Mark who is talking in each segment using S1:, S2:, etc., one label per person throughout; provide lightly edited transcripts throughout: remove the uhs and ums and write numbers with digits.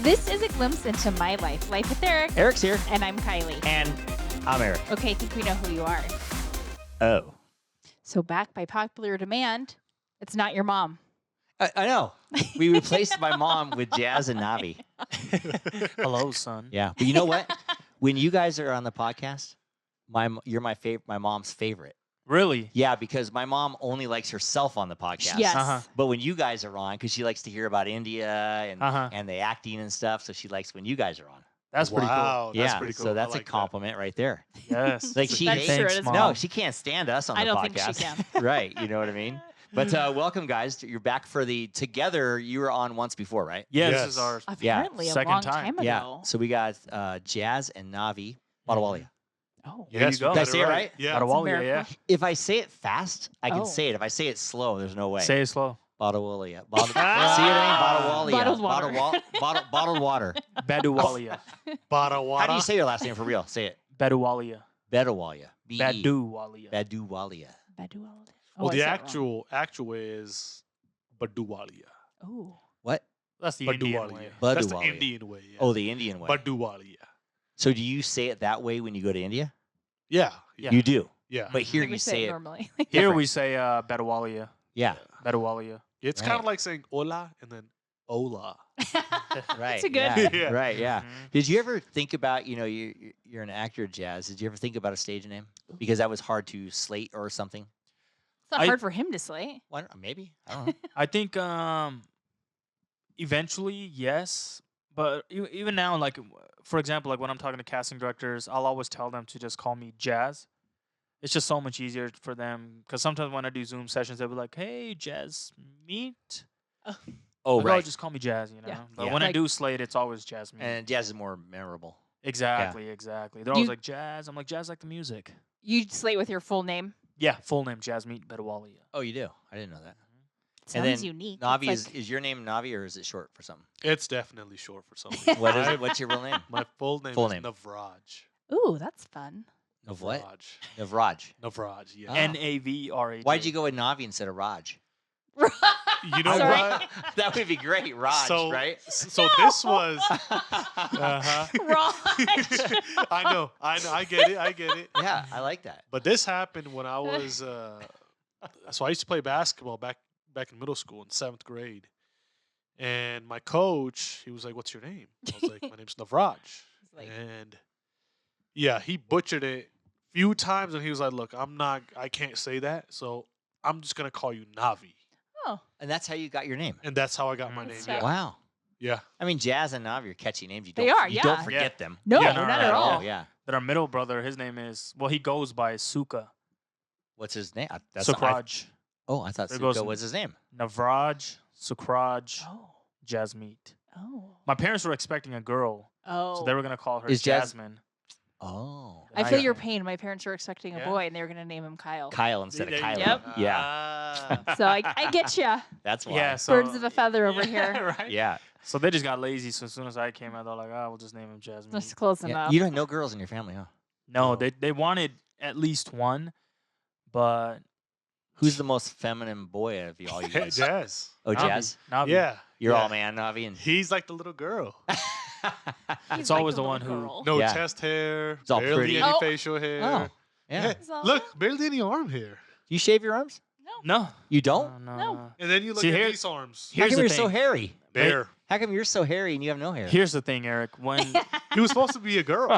S1: This is a glimpse into my life. Life with Eric.
S2: Eric's here.
S1: And I'm Kylie.
S2: And I'm Eric.
S1: Okay, I think we know who you are.
S2: Oh.
S1: So back by popular demand, it's not your mom.
S2: I know. We replaced my mom with Jazz and Navi.
S3: Hello, son.
S2: Yeah. But you know what? When you guys are on the podcast, you're my mom's favorite.
S3: Really?
S2: Yeah, because my mom only likes herself on the podcast.
S1: Yes.
S3: Uh-huh.
S2: But when you guys are on, because she likes to hear about India and the acting and stuff, so she likes when you guys are on.
S3: That's pretty
S4: Wow,
S2: Yeah,
S4: that's pretty cool.
S2: so that's
S4: I
S2: a
S4: like
S2: compliment right there.
S3: cool. Yes.
S2: Like she
S1: That's
S2: hates
S1: true,
S3: Thanks,
S1: it is.
S3: Mom.
S2: No, she can't stand us on
S1: I
S2: the
S1: don't
S2: podcast.
S1: think she can.
S2: Right, you know what I mean? But welcome, guys. You're back for the together. You were on once before, right?
S3: Yeah,
S4: Yes.
S3: this is our
S1: Apparently a
S3: second
S1: long
S3: time.
S1: time ago.
S2: Yeah. So we got Jazz and Navi Baduwalia.
S1: Oh.
S3: There you go.
S2: Did I say it right?
S4: Yeah.
S3: Baduwalia, yeah.
S2: If I say it fast, I can
S1: Oh.
S2: say it. If I say it slow, there's no way.
S3: Say it slow.
S2: Baduwalia. See what I mean? Baduwalia.
S1: Bottled water.
S2: Bottled water.
S3: Baduwalia.
S4: Barawara.
S2: How do you say your last name for real? Say it.
S3: Baduwalia.
S2: Baduwalia. B-E.
S3: Baduwalia.
S2: Baduwalia.
S1: Baduwalia.
S4: Well,
S1: I
S4: the
S1: said it wrong.
S4: actual way is Baduwalia.
S1: Oh.
S2: What?
S3: That's the Indian way.
S4: That's the
S2: Baduwalia.
S4: Indian way. Yeah.
S2: Oh, the Indian way.
S4: Baduwalia.
S2: So do you say it that way when you go to India?
S4: Yeah.
S3: Yeah.
S2: You do.
S4: Yeah.
S2: But here
S1: We
S2: you
S1: say
S2: say
S1: it
S2: it.
S1: normally.
S3: Here
S2: different.
S3: we say Baduwalia.
S2: Yeah.
S3: Baduwalia.
S4: It's
S2: Right.
S4: kind of like saying hola and then hola.
S2: Right.
S1: It's a good-
S2: Yeah.
S4: Yeah.
S2: Right. Yeah.
S3: Mhm.
S2: Did you ever think about, you're an actor, Jazz. Did you ever think about a stage name? Because that was hard to slate or something.
S1: It's not
S3: I-
S1: hard for him to slay.
S2: Why not? Maybe. I don't know.
S3: I think eventually, yes. But even now, like, for example, like when I'm talking to casting directors, I'll always tell them to just call me Jazz. It's just so much easier for them. Because sometimes when I do Zoom sessions, they'll be like, hey, Jasmeet.
S2: Oh,
S3: Like,
S2: right.
S3: Just call me Jazz, you know?
S1: Yeah.
S3: But
S2: Yeah.
S3: when I
S1: Like-
S3: do slate, it's always Jasmeet.
S2: And Jazz is more memorable.
S3: Exactly. They're always
S1: You-
S3: like, Jazz. I'm like, Jazz like the music.
S1: You slate with your full name.
S3: Yeah, full name, Jasmeet Baduwalia.
S2: Oh, you do? I didn't know that.
S1: Sounds
S2: and then
S1: unique.
S2: Navi
S1: It's like-
S2: is your name Navi or is it short for something?
S4: It's definitely short for something.
S2: What is it? What's your real name?
S4: My full name
S2: Full
S4: is
S2: name.
S4: Navraj.
S1: Ooh, that's fun.
S2: Of what?
S4: Navraj.
S2: Navraj.
S4: Navraj, yeah.
S2: Oh.
S3: Navraj.
S2: Why'd you go with Navi instead of Raj?
S4: You know
S1: Sorry.
S4: what?
S2: That would be great, Raj,
S4: So-
S2: right?
S4: So this was.
S3: Uh-huh.
S1: Raj.
S4: I know. I get it.
S2: Yeah, I like that.
S4: But this happened when I was. So I used to play basketball back in middle school in 7th grade, and my coach, he was like, "What's your name?" I was like, "My name's Navraj,"
S1: It's like,
S4: and yeah, he butchered it a few times, and he was like, "Look, I can't say that, so I'm just gonna call you Navi,"
S1: oh,
S2: And that's how you got your name.
S4: and that's how I got my
S3: That's
S4: name.
S1: right.
S4: Yeah.
S2: Wow.
S4: Yeah.
S2: I mean, Jazz and Navi are catchy names. You
S1: They
S2: don't,
S1: are,
S2: you don't
S1: yeah.
S2: forget
S3: Yeah.
S2: them.
S1: no,
S3: Yeah,
S1: not
S3: no,
S1: at
S3: no,
S1: all.
S3: no.
S2: Yeah.
S3: Then our middle brother, his name is, he goes by Suka.
S2: What's his name?
S3: Sukraj.
S2: I thought
S3: There goes-
S2: Suka was his name.
S3: Navraj, Sukraj,
S1: Oh.
S3: Jasmeet.
S1: Oh.
S3: My parents were expecting a girl,
S1: Oh.
S3: so they were going to call her
S2: Is Jas-
S3: Jasmine.
S2: Oh.
S1: I feel
S3: I-
S1: your pain. My parents were expecting a
S3: Yeah.
S1: boy, and they were going to name him Kyle.
S2: Kyle instead of
S4: There you
S2: Kylie.
S4: go.
S1: Yep.
S2: Yeah.
S1: So I get you.
S2: That's why.
S3: Yeah, so,
S1: Birds of a feather over
S3: Yeah,
S1: here.
S3: right?
S2: Yeah.
S3: So they just got lazy. So as soon as I came out, they're like, we'll just name him Jasmine.
S1: That's close
S2: Yeah.
S1: enough.
S2: You don't know girls in your family, huh?
S3: No,
S4: No.
S3: they wanted at least one, but
S2: Who's the most feminine boy of all you
S4: Hey,
S2: guys?
S4: Jazz.
S2: Oh,
S3: Navi.
S2: Jazz?
S3: Navi.
S4: Yeah.
S2: You're
S4: yeah.
S2: all man, Navi, and
S4: He's like the little girl.
S1: He's
S3: It's always
S1: a
S3: the one
S1: little
S3: who-
S1: girl.
S4: No
S2: Yeah.
S4: chest hair.
S2: It's all
S4: barely
S2: pretty.
S4: any
S1: Oh.
S4: facial hair.
S2: Oh, yeah.
S1: It's all-
S4: Look, barely any arm hair.
S2: You shave your arms?
S3: No.
S2: You don't?
S3: No.
S4: And then you look
S3: See,
S4: at
S3: here-
S4: these arms.
S2: How
S3: Here's
S2: come
S3: the
S2: you're so
S3: thing.
S2: hairy?
S4: Bare.
S2: How come you're so hairy and you have no hair?
S3: Here's the thing, Eric. When
S4: He was supposed to be a girl.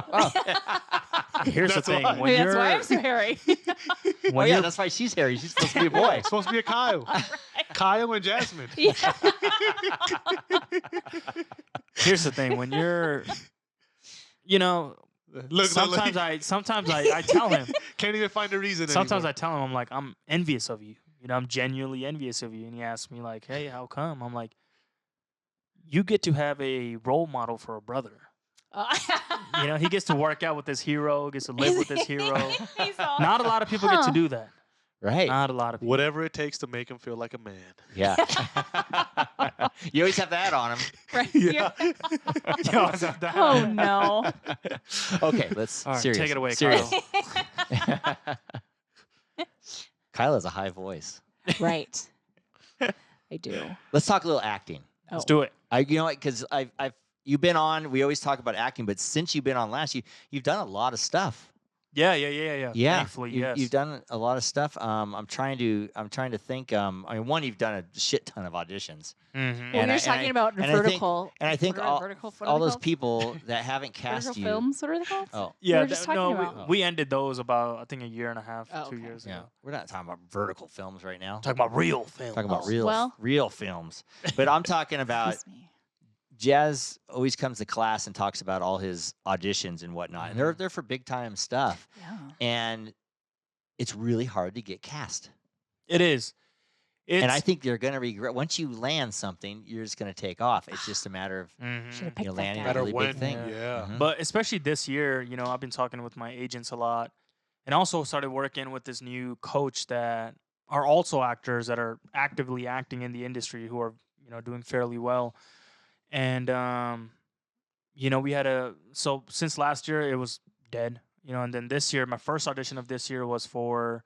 S3: here's the
S4: That's
S3: thing,
S4: why.
S3: when
S1: Maybe that's
S3: you're
S1: why I'm so hairy.
S2: Oh,
S3: when
S2: yeah,
S3: you're
S2: that's why she's hairy. She's supposed to be a boy.
S4: It's supposed to be a Kyle. Kyle and Jasmine.
S1: Yeah.
S3: here's the thing, when you're,
S4: Look,
S3: sometimes I tell him.
S4: can't even find a reason.
S3: Sometimes
S4: anymore.
S3: I tell him, I'm like, I'm envious of you. I'm genuinely envious of you. And he asks me like, hey, how come? I'm like, you get to have a role model for a brother. He gets to work out with this hero, gets to live with this hero.
S1: He's all-
S3: Not a lot of people get to
S1: Huh.
S3: do that.
S2: Right.
S3: Not a lot of people.
S4: Whatever it takes to make him feel like a man.
S2: Yeah. You always have that on him.
S1: Right.
S4: Yeah.
S1: Oh no.
S2: Okay, let's
S3: All right,
S2: serious.
S3: take it away,
S2: serious.
S3: Kyle.
S2: Kyle has a high voice.
S1: Right. I do.
S2: Let's talk a little acting.
S1: Oh.
S3: Let's do it.
S2: You know what? Because I've you've been on. We always talk about acting, but since you've been on last, you've done a lot of stuff.
S3: Yeah.
S2: Yeah,
S3: Thankfully,
S2: you've
S3: yes.
S2: done a lot of stuff. I'm trying to think. I mean, one, you've done a shit ton of auditions.
S3: Mm-hmm.
S1: Well,
S2: And
S1: you're
S2: I-
S1: just talking
S2: I-
S1: about
S2: and I think-
S1: vertical.
S2: And I think
S1: what are
S2: all,
S1: vertical, what are
S2: all
S1: they
S2: those
S1: called?
S2: people that haven't cast
S1: Vertical
S2: you.
S1: films. What are they called?
S2: Oh,
S3: Yeah,
S1: were just talking
S3: no,
S1: about.
S3: we ended those about I think a year and a half,
S1: Oh,
S3: 2
S1: okay.
S3: years
S2: yeah.
S3: ago.
S2: We're not talking about vertical films right now.
S3: Talking about real film.
S2: Talking about
S1: Oh,
S2: real
S1: well.
S2: real films. But I'm talking about
S1: Excuse me.
S2: Jazz always comes to class and talks about all his auditions and whatnot. And they're for big time stuff.
S1: Yeah.
S2: And it's really hard to get cast.
S3: It is.
S2: And I think you're gonna regret once you land something, you're just gonna take off. It's just a matter of
S1: Should have
S3: Mhm.
S1: picked that
S2: landing
S1: guy.
S2: a
S4: Matter
S2: really
S4: when.
S2: big thing.
S4: Yeah.
S2: Mhm.
S3: But especially this year, I've been talking with my agents a lot, and also started working with this new coach that are also actors that are actively acting in the industry who are doing fairly well. And we had so since last year it was dead, and then this year my first audition of this year was for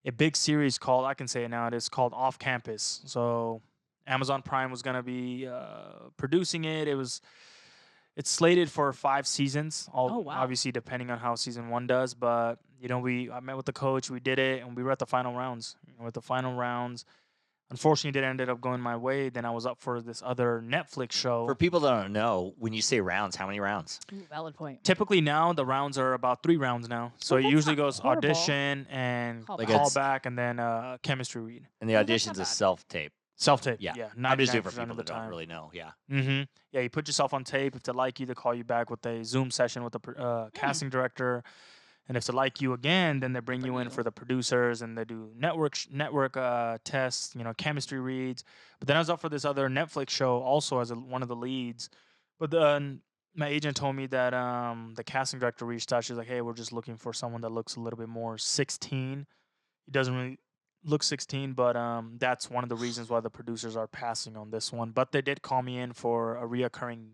S3: a big series called, I can say it now, it is called Off Campus. So Amazon Prime was gonna be producing it. It's slated for 5 seasons.
S1: Oh, wow.
S3: Obviously depending on how season 1 does, but I met with the coach, we did it, and we were at the final rounds. With the final rounds, unfortunately, it ended up going my way. Then I was up for this other Netflix show.
S2: For people that don't know, when you say rounds, how many rounds?
S1: Ooh, valid point.
S3: Typically now the rounds are about 3 rounds now. So
S1: Oh,
S3: it
S1: that's
S3: usually
S1: not
S3: goes
S1: horrible.
S3: audition and
S1: Callback.
S2: Like
S3: callback and then chemistry read.
S2: And the
S1: Oh, that's
S2: audition's
S1: not
S2: a
S1: bad.
S2: self tape.
S3: Self-tape.
S2: Yeah.
S3: Yeah.
S2: I'm just doing
S3: 99%
S2: for
S3: of
S2: people
S3: the
S2: that don't
S3: time.
S2: really know. Yeah.
S3: Mm-hmm. Yeah, you put yourself on tape. If they like you, they call you back with a Zoom session with the casting director. And if they like you again, then they bring you in for the producers, and they do network tests, chemistry reads. But then I was up for this other Netflix show also as one of the leads. But then my agent told me that the casting director reached out. She's like, "Hey, we're just looking for someone that looks a little bit more 16." He doesn't really look 16, but that's one of the reasons why the producers are passing on this one. But they did call me in for a reoccurring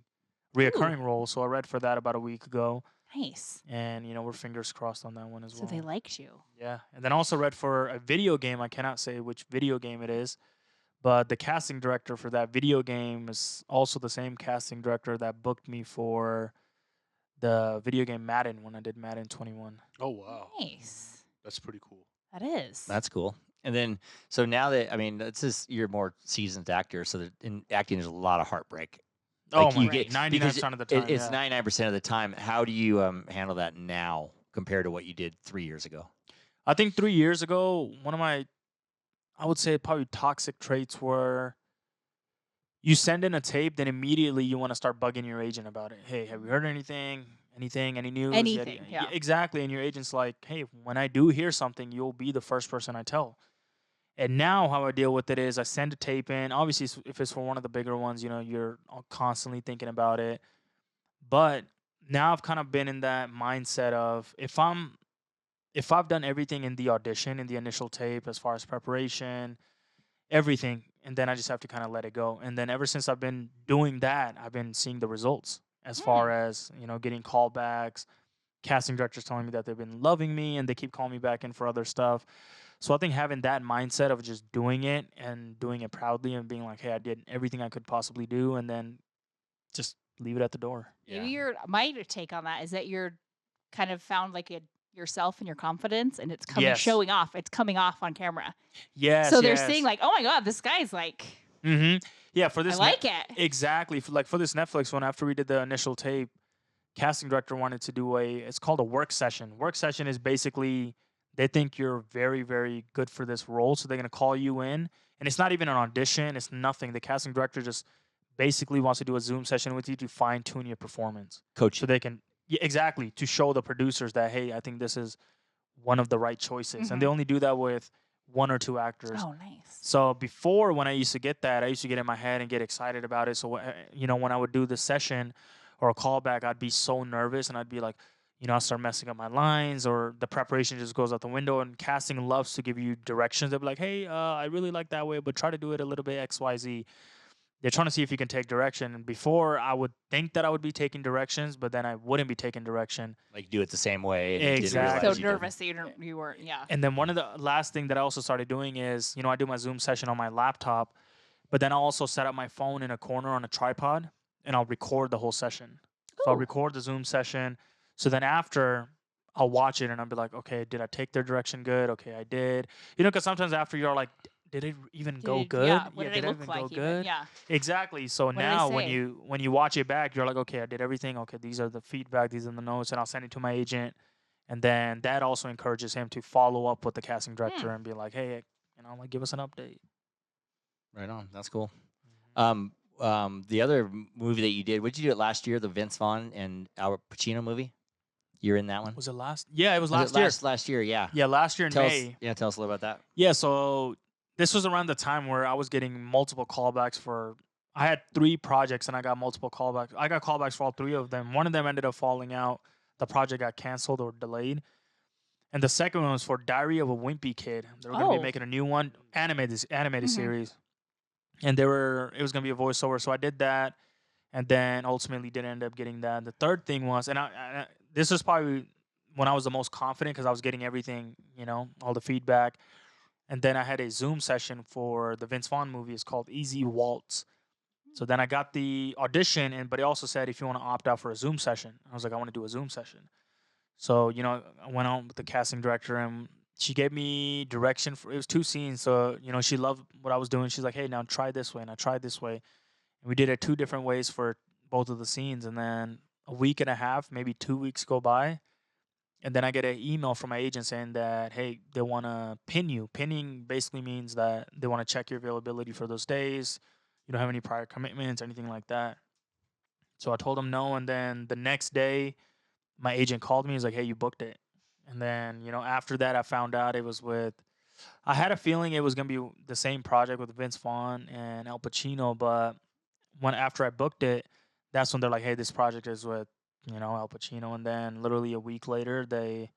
S3: role, so I read for that about a week ago.
S1: Nice.
S3: And we're fingers crossed on that one as
S1: So
S3: well.
S1: they liked you.
S3: Yeah, and then also read for a video game. I cannot say which video game it is, but the casting director for that video game is also the same casting director that booked me for the video game Madden when I did Madden 21.
S4: Oh wow,
S1: Nice.
S4: that's pretty cool.
S1: That is.
S2: That's cool. And then, so now that, I mean, it's just, you're a more seasoned actor. So that in acting, there's a lot of heartbreak.
S3: Oh
S2: Like,
S3: my
S2: you
S3: god,
S2: get-
S3: 99% of the time.
S2: It's
S3: yeah.
S2: 99% of the time. How do you handle that now compared to what you did 3 years ago?
S3: I think 3 years ago, one of my, I would say probably toxic traits were you send in a tape, then immediately you want to start bugging your agent about it. Hey, have you heard anything? Any news?
S1: Anything, yeah.
S3: Exactly. And your agent's like, hey, when I do hear something, you'll be the first person I tell. And now how I deal with it is I send a tape in. Obviously, if it's for one of the bigger ones, you're constantly thinking about it. But now I've kind of been in that mindset of if I've done everything in the audition, in the initial tape, as far as preparation, everything, and then I just have to kind of let it go. And then ever since I've been doing that, I've been seeing the results as far as, getting callbacks, casting directors telling me that they've been loving me and they keep calling me back in for other stuff. So I think having that mindset of just doing it and doing it proudly and being like, hey, I did everything I could possibly do, and then just leave it at the door.
S1: Maybe my take on that is that you're kind of found like yourself and your confidence, and it's coming
S3: Yes.
S1: showing off. It's coming off on camera.
S3: Yes.
S1: So they're seeing like, oh my god, this guy's like,
S3: Mm-hmm. Yeah, for
S1: I
S3: this
S1: like it.
S3: exactly. For this Netflix one, after we did the initial tape, casting director wanted to do it's called a work session. Work session is basically they think you're very, very good for this role, so they're gonna call you in, and it's not even an audition. It's nothing. The casting director just basically wants to do a Zoom session with you to fine tune your performance,
S2: Coach.
S3: so they can exactly to show the producers that hey, I think this is one of the right choices, and they only do that with 1 or 2 actors.
S1: Oh, nice.
S3: So before, when I used to get that, I used to get in my head and get excited about it. So, when I would do the session or a callback, I'd be so nervous and I'd be like, I'll start messing up my lines or the preparation just goes out the window. And casting loves to give you directions. They'll be like, hey, I really like that way, but try to do it a little bit X, Y, Z. They're trying to see if you can take direction. And before, I would think that I would be taking directions, but then I wouldn't be taking direction.
S2: Like, do it the same way. And you didn't
S3: Exactly.
S2: realize
S1: So
S2: you didn't.
S1: nervous that you weren't. Yeah.
S3: And then one of the last thing that I also started doing is, I do my Zoom session on my laptop, but then I also set up my phone in a corner on a tripod. and I'll record the whole session. So I'll
S1: Ooh.
S3: record the Zoom session. So then after, I'll watch it and I'll be like, okay, did I take their direction good? Okay, I did. You know, because sometimes after you're like, did it even go good?
S1: Yeah. What did
S3: did
S1: I
S3: it
S1: look
S3: even
S1: like?
S3: go
S1: Even?
S3: good?
S1: Yeah.
S3: Exactly. So
S1: What did I
S3: now
S1: say?
S3: when you watch it back, you're like, okay, I did everything. Okay, these are the feedback, these are the notes, and I'll send it to my agent. And then that also encourages him to follow up with the casting director and be like, hey, you know, like give us an update.
S2: Right on. That's cool.
S3: Mhm.
S2: The other movie that you did, what did you do it last year? The Vince Vaughn and Al Pacino movie. You're in that one.
S3: Was it last? Yeah, it was
S2: Was it
S3: last year.
S2: last year? Yeah.
S3: Yeah, last year in
S2: Tell us.
S3: May.
S2: Yeah. Tell us a little about that.
S3: Yeah, so this was around the time where I was getting multiple callbacks for. I had 3 projects and I got multiple callbacks. I got callbacks for all 3 of them. One of them ended up falling out. The project got canceled or delayed. And the second one was for Diary of a Wimpy Kid. They were going to be making a new one, animated
S1: Mhm.
S3: series. And it was going to be a voiceover. So I did that, and then ultimately did end up getting that. The third thing was, and this is probably when I was the most confident because I was getting everything, you know, all the feedback. And then I had a Zoom session for the Vince Vaughn movie. It's called Easy Waltz. So then I got the audition, but it also said if you want to opt out for a Zoom session. I was like, I want to do a Zoom session. So, you know, I went on with the casting director and she gave me direction for it was 2 scenes. So, you know, she loved what I was doing. She's like, hey, now try this way. And I tried this way. And we did it 2 different ways for both of the scenes. And then a week and a half, maybe 2 weeks go by. And then I get an email from my agent saying that, hey, they want to pin you. Pinning basically means that they want to check your availability for those days. You don't have any prior commitments, anything like that. So I told them no. And then the next day, my agent called me. He's like, hey, you booked it. And then, you know, after that, I found out it was I had a feeling it was going to be the same project with Vince Vaughn and Al Pacino. But after I booked it, that's when they're like, hey, this project is with, you know, Al Pacino. And then literally a week later, I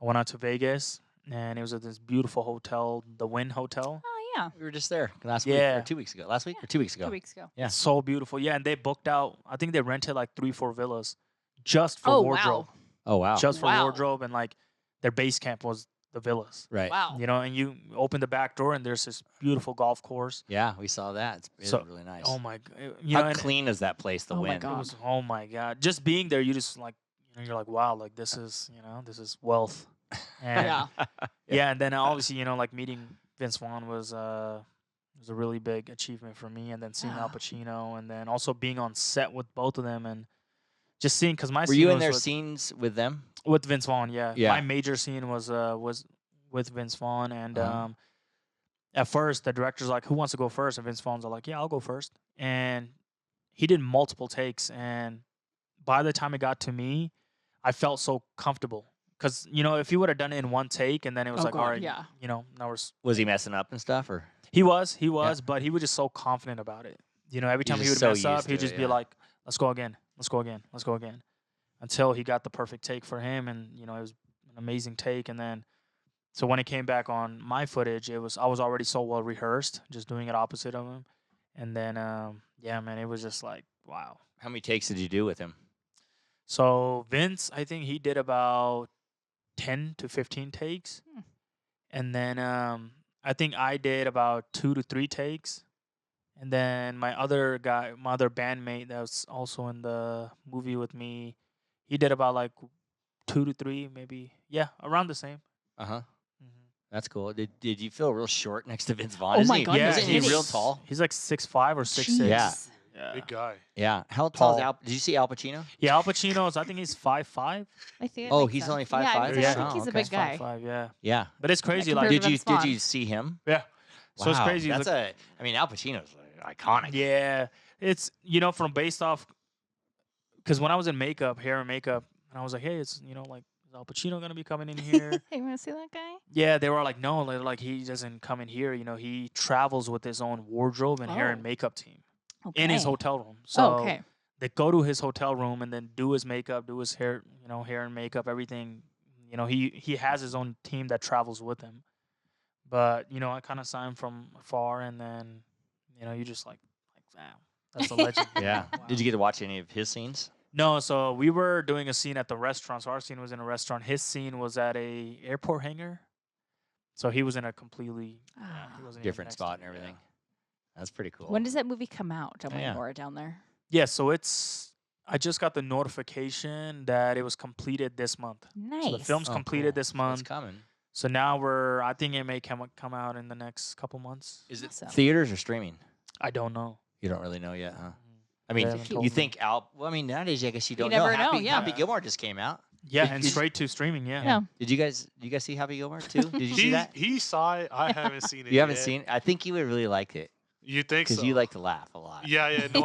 S3: went out to Vegas and it was at this beautiful hotel, the Wynn Hotel.
S1: Oh yeah.
S2: We were just there last week or
S3: Yeah.
S2: 2 weeks ago. Last week or 2 weeks ago.
S1: 2 weeks ago.
S2: Yeah.
S3: It's so beautiful. Yeah. And they booked out, I think they rented like 3-4 villas just for
S1: Oh
S3: wardrobe.
S1: wow.
S2: Oh wow.
S3: Just for
S1: Wow.
S3: wardrobe, and like their base camp was the villas.
S2: Right.
S1: Wow.
S3: You know, and you open the back door and there's this beautiful golf course.
S2: Yeah, we saw that. It's
S3: So-
S2: really nice.
S3: Oh my god. You
S2: How
S3: know, and
S2: clean is that place? The
S1: Oh my
S2: Wynn.
S1: God.
S3: it was oh my god. Just being there, you just like, you know, you're like, wow, like this is, you know, this is wealth. And
S1: Yeah.
S3: yeah, and then obviously, you know, like meeting Vince Vaughn was a really big achievement for me, and then seeing Al
S1: Yeah.
S3: Pacino, and then also being on set with both of them, and just seeing because my
S2: Were
S3: scene
S2: you in
S3: was
S2: their
S3: with,
S2: scenes with them?
S3: with Vince Vaughn. Yeah,
S2: Yeah.
S3: my major scene was with Vince Vaughn, and
S2: Uh-huh.
S3: at first the director's like, "Who wants to go first?" And Vince Vaughn's like, "Yeah, I'll go first." And he did multiple takes, and by the time it got to me, I felt so comfortable. Because, you know, if he would have done it in one take and then it was
S1: Oh,
S3: like, all
S1: God,
S3: right,
S1: yeah.
S3: you know, now
S2: Was he messing up and stuff, or?
S3: he was, but he was just so confident about it. You know, every time he
S2: just
S3: would
S2: so
S3: mess up,
S2: used
S3: he'd
S2: to
S3: just
S2: it,
S3: be
S2: yeah.
S3: like, let's go again, let's go again, let's go again. Until he got the perfect take for him. And, you know, it was an amazing take. And then, so when it came back on my footage, I was already so well rehearsed, just doing it opposite of him. And then, yeah, man, it was just like, wow.
S2: How many takes did you do with him?
S3: So Vince, I think he did about 10 to 15 takes.
S1: Hmm.
S3: And then I think I did about 2 to 3 takes. And then my other bandmate that was also in the movie with me, he did about like 2 to 3, maybe. Yeah, around the same.
S2: Uh huh.
S3: Mm-hmm.
S2: That's cool. Did you feel real short next to Vince Vaughn?
S1: Oh
S2: Isn't
S1: my
S2: he,
S1: God, no
S2: Isn't he real
S1: kidding.
S2: tall?
S3: He's like 6'5" or 6'6".
S2: Yeah.
S1: Jeez.
S3: Yeah.
S4: Big guy.
S2: Yeah. How tall is
S3: Tall.
S2: Al? Did you see Al Pacino?
S3: Yeah, Al Pacino's, I think he's 5'5".
S1: I think it
S2: Oh,
S1: makes
S2: he's
S1: sense.
S2: only
S1: Yeah,
S2: 5'5"?
S1: I
S3: Yeah.
S1: think
S2: Oh,
S1: he's a
S2: okay.
S1: big guy.
S3: 5'5", yeah.
S2: Yeah.
S3: But it's crazy.
S1: compared
S3: Like,
S1: to Vince Vaughn.
S2: Did you see him?
S3: yeah. So it's
S2: Wow,
S3: crazy.
S2: That's
S3: like,
S2: I mean, Al Pacino's iconic.
S3: yeah. It's, you know, from based off, because when I was in hair and makeup, and I was like, hey, it's, you know, like, is Al Pacino going to be coming in here?
S1: Hey, you want to see that guy?
S3: Yeah, they were like, no, like he doesn't come in here. You know, he travels with his own wardrobe and hair and
S1: Oh.
S3: makeup team
S1: Okay.
S3: in his hotel room. So
S1: Oh, okay.
S3: they go to his hotel room and then do his makeup, do his hair, you know, hair and makeup, everything. You know, he has his own team that travels with him. But, you know, I kind of saw him from afar, and then, you know, you just like, wow, that's a legend.
S2: Yeah.
S3: Wow.
S2: Did you get to watch any of his scenes?
S3: No, so we were doing a scene at the restaurant. So our scene was in a restaurant. His scene was at a airport hangar. So he was in a completely he
S1: Ah.
S3: wasn't even
S2: Different
S3: next to
S2: spot
S3: me,
S2: and
S3: yeah.
S2: everything. That's pretty cool.
S1: When does that movie come out? I'm
S2: Oh,
S1: waiting
S2: yeah.
S1: for it down there.
S3: Yeah, so I just got the notification that it was completed this month.
S1: Nice.
S3: So the film's
S2: Oh,
S3: completed
S2: cool.
S3: this
S2: So it's
S3: month.
S2: coming.
S3: So now I think it may come out in the next couple months.
S2: Is it
S1: Awesome.
S2: theaters or streaming?
S3: I don't know.
S2: You don't really know yet, huh?
S3: Mhm.
S2: I mean,
S3: They haven't told
S2: you
S3: me.
S2: think Well, I mean, nowadays I guess you don't
S1: never know,
S2: Happy,
S1: yeah.
S2: Happy Gilmore just came out.
S3: Yeah,
S2: Did-
S3: and
S2: did-
S3: straight to streaming, yeah.
S1: Yeah.
S2: Did you guys see Happy Gilmore too? Did you see that?
S4: He saw it. I haven't seen it.
S2: You haven't
S4: yet.
S2: seen it? I think you would really like it
S4: You think so?
S2: because you like to laugh a lot.
S4: Yeah. No,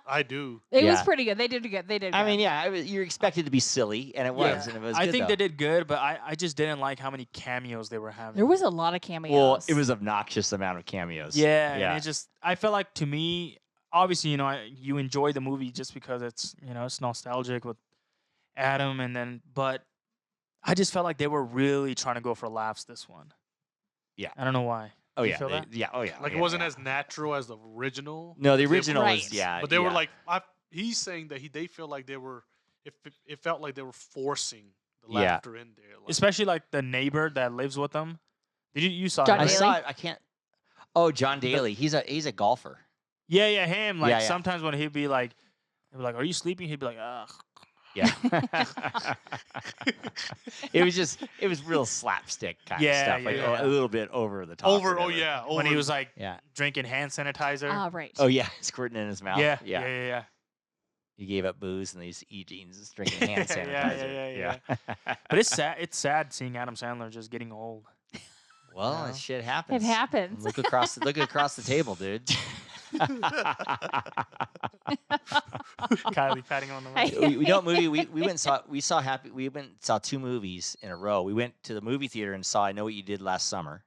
S4: I do.
S1: It was
S2: Yeah.
S1: pretty good. They did good. They did.
S2: I
S1: good.
S2: mean, yeah, you're expected to be silly, and it was,
S3: Yeah.
S2: and it was
S3: I
S2: good,
S3: think
S2: though.
S3: they did good, but I just didn't like how many cameos they were having.
S1: there was a lot of cameos.
S2: Well, it was obnoxious amount of cameos.
S3: Yeah,
S2: Yeah.
S3: and it just I felt like to me, obviously, you enjoy the movie just because it's it's nostalgic with Adam, but I just felt like they were really trying to go for laughs this one.
S2: Yeah.
S3: I don't know why.
S2: Oh
S3: You
S2: yeah.
S3: feel that?
S2: Yeah. Oh yeah.
S4: Like
S2: yeah,
S4: it wasn't
S2: yeah.
S4: as natural as the original.
S2: No, the
S4: They were-
S2: original
S1: Right.
S2: was yeah.
S4: But they were
S2: yeah.
S4: like, he's saying that they feel like they were. It felt like they were forcing the
S2: Yeah.
S4: laughter in there. Like,
S3: Especially like the neighbor that lives with them. Did you saw
S1: John
S3: him,
S2: I
S3: right?
S1: Daly?
S2: saw it. I can't. Oh, John Daly. He's a golfer.
S3: Yeah, him. Like
S2: Yeah, yeah.
S3: sometimes when he'd be like, "Are you sleeping?" He'd be like, "Ugh."
S2: Yeah. it was real slapstick kind of
S3: Yeah,
S2: stuff. Like
S3: yeah.
S2: a little bit over the top.
S4: over.
S2: or
S4: Oh
S2: whatever.
S4: yeah. Over.
S3: When he was like
S2: Yeah.
S3: drinking hand sanitizer.
S1: Ah, right.
S2: Oh yeah, squirting in his mouth.
S3: yeah,
S2: Yeah.
S3: yeah.
S2: He gave up booze and he's eating, just drinking hand
S3: Yeah,
S2: sanitizer.
S3: yeah. But it's sad. It's sad seeing Adam Sandler just getting old.
S2: Well,
S3: Yeah.
S2: that shit happens.
S1: It happens.
S2: Look across the table, dude.
S3: Kylie patting him on the
S1: I-
S3: leg.
S2: we don't movie. We went and saw we went and saw 2 movies in a row. We went to the movie theater and saw I Know What You Did Last Summer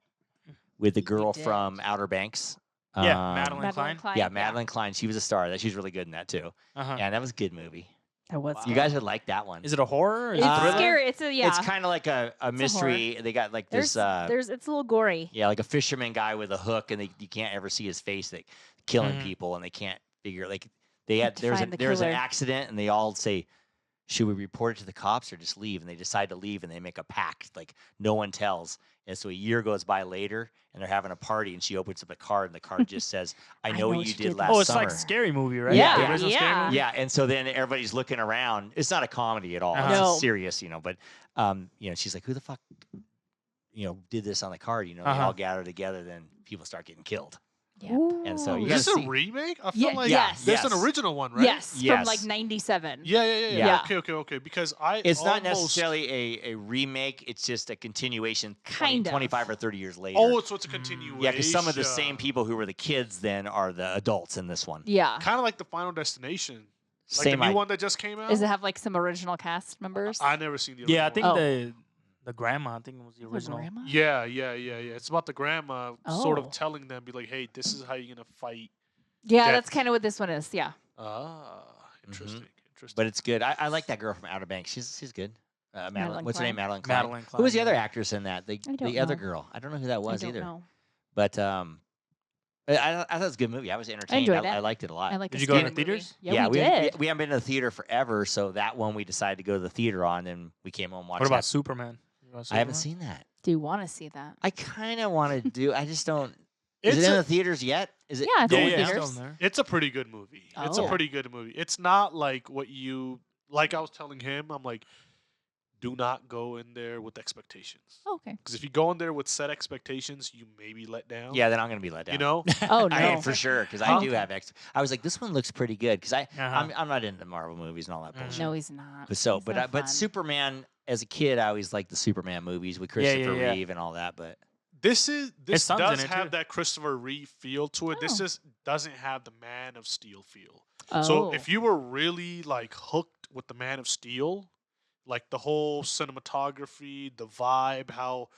S2: with the girl
S1: did.
S2: from Outer Banks.
S3: Yeah,
S2: Um,
S3: Madeline Klein.
S2: Yeah, Madeline Klein. She was a star. That she's really good in that too.
S3: Uh-huh.
S2: Yeah, that was a good movie.
S1: That was.
S3: Wow.
S2: You guys would like that one.
S3: Is it a horror? Is
S1: It's
S3: it a thriller?
S1: scary. It's a
S2: It's kind of like a mystery. They got like
S1: There's
S2: this.
S1: it's a little gory.
S2: Yeah, like a fisherman guy with a hook, and you can't ever see his face. That killing
S3: Mhm.
S2: people, and they can't figure like they
S1: Have
S2: had
S1: to
S2: there's
S1: find the
S2: an
S1: killer.
S2: accident, and they all say, should we report it to the cops or just leave? And they decide to leave, and they make a pact like no one tells. And so a year goes by later, and they're having a party, and she opens up a card, and the card just says, "I know what you did last
S3: Oh, it's
S2: summer."
S3: like Scary Movie, right?
S1: Yeah,
S3: The original Scary
S1: yeah.
S3: Movie?
S2: Yeah, and so then everybody's looking around. It's not a comedy at all.
S3: Uh-huh.
S2: It's
S1: No.
S2: serious, but she's like, "Who the fuck, did this on the card?" They
S3: Uh-huh.
S2: all gather together. Then people start getting killed.
S1: Yeah.
S2: And so you
S4: Is
S2: gotta
S4: this a
S2: see.
S4: remake? I feel
S1: Yeah,
S4: like
S1: yes.
S4: there's an
S2: Yes.
S4: original one, right?
S1: Yes, from
S2: Yes.
S1: like '97.
S4: Yeah.
S2: Yeah.
S4: Okay. Because I
S2: It's not
S4: almost-
S2: necessarily a remake. It's just a continuation.
S1: Kind of.
S2: 25 or 30 years later.
S4: Oh, so it's a continuation.
S2: yeah, because some of the same people who were the kids then are the adults in this one.
S1: Yeah.
S4: Kind of like the Final Destination, like
S2: Same
S4: the new
S2: idea.
S4: one that just came out.
S1: Does it have like some original cast members?
S4: I never seen the.
S3: Yeah, I
S4: original
S3: think
S4: one.
S3: the grandma, I think it was the
S1: The
S3: original.
S1: grandma?
S4: Yeah. It's about the grandma sort
S1: Oh.
S4: of telling them, be like, "Hey, this is how you're gonna fight."
S1: Yeah,
S4: Death.
S1: that's kind of what this one is. Yeah.
S4: Interesting.
S2: But it's good. I like that girl from Outer Banks. She's good. Madeline.
S1: Madeline
S2: What's her name?
S1: Klein.
S2: Madeline Klein.
S3: Madeline Klein.
S2: Who was the other
S3: yeah.
S2: actress in that? The
S1: I don't
S2: other
S1: know.
S2: girl. I don't know who that was
S1: I don't
S2: either.
S1: know.
S2: But I thought it was a good movie. I was entertained.
S1: enjoyed it.
S2: I liked it a lot.
S1: I like.
S3: Did
S1: a
S3: you go to
S1: scary
S3: the theaters?
S1: movie. Yeah, we
S2: we,
S1: did.
S2: we haven't been to the theater forever, so that one we decided to go to the theater on, and we came home and watched
S3: What about
S2: that.
S3: Superman? You watched
S2: I haven't
S3: Superman?
S2: seen that.
S1: Do you want to see that?
S2: I kind of want to do. I just don't. Is
S4: It's
S2: it in
S4: a-
S2: the theaters yet? Is it?
S1: Yeah, it's
S3: Yeah,
S1: in
S3: yeah, it's
S1: theaters.
S3: still in there.
S4: It's a pretty good movie. It's a
S1: Oh.
S4: pretty good movie. It's not like what you like. I was telling him, I'm like, do not go in there with expectations.
S1: Okay.
S4: Because if you go in there with set expectations, you may be let down.
S2: Yeah, then I'm gonna be let down.
S4: You know.
S1: Oh no.
S2: I am for sure because I
S1: Huh?
S2: do have I was like, this one looks pretty good because
S3: Uh-huh.
S2: I'm not into Marvel movies and all that
S3: Mhm.
S2: bullshit.
S1: No, he's not.
S2: But so,
S1: He's
S2: but
S1: not
S2: but
S1: fun.
S2: Superman as a kid, I always liked the Superman movies with
S3: Yeah, yeah,
S2: Christopher
S3: yeah.
S2: Reeve and all that. But
S4: This
S3: son's in
S4: does
S3: it,
S4: have
S3: too.
S4: that Christopher Reeve feel to it. This
S1: Oh.
S4: just doesn't have the Man of Steel feel.
S1: Oh.
S4: So if you were really like hooked with the Man of Steel, like the whole cinematography, the vibe, how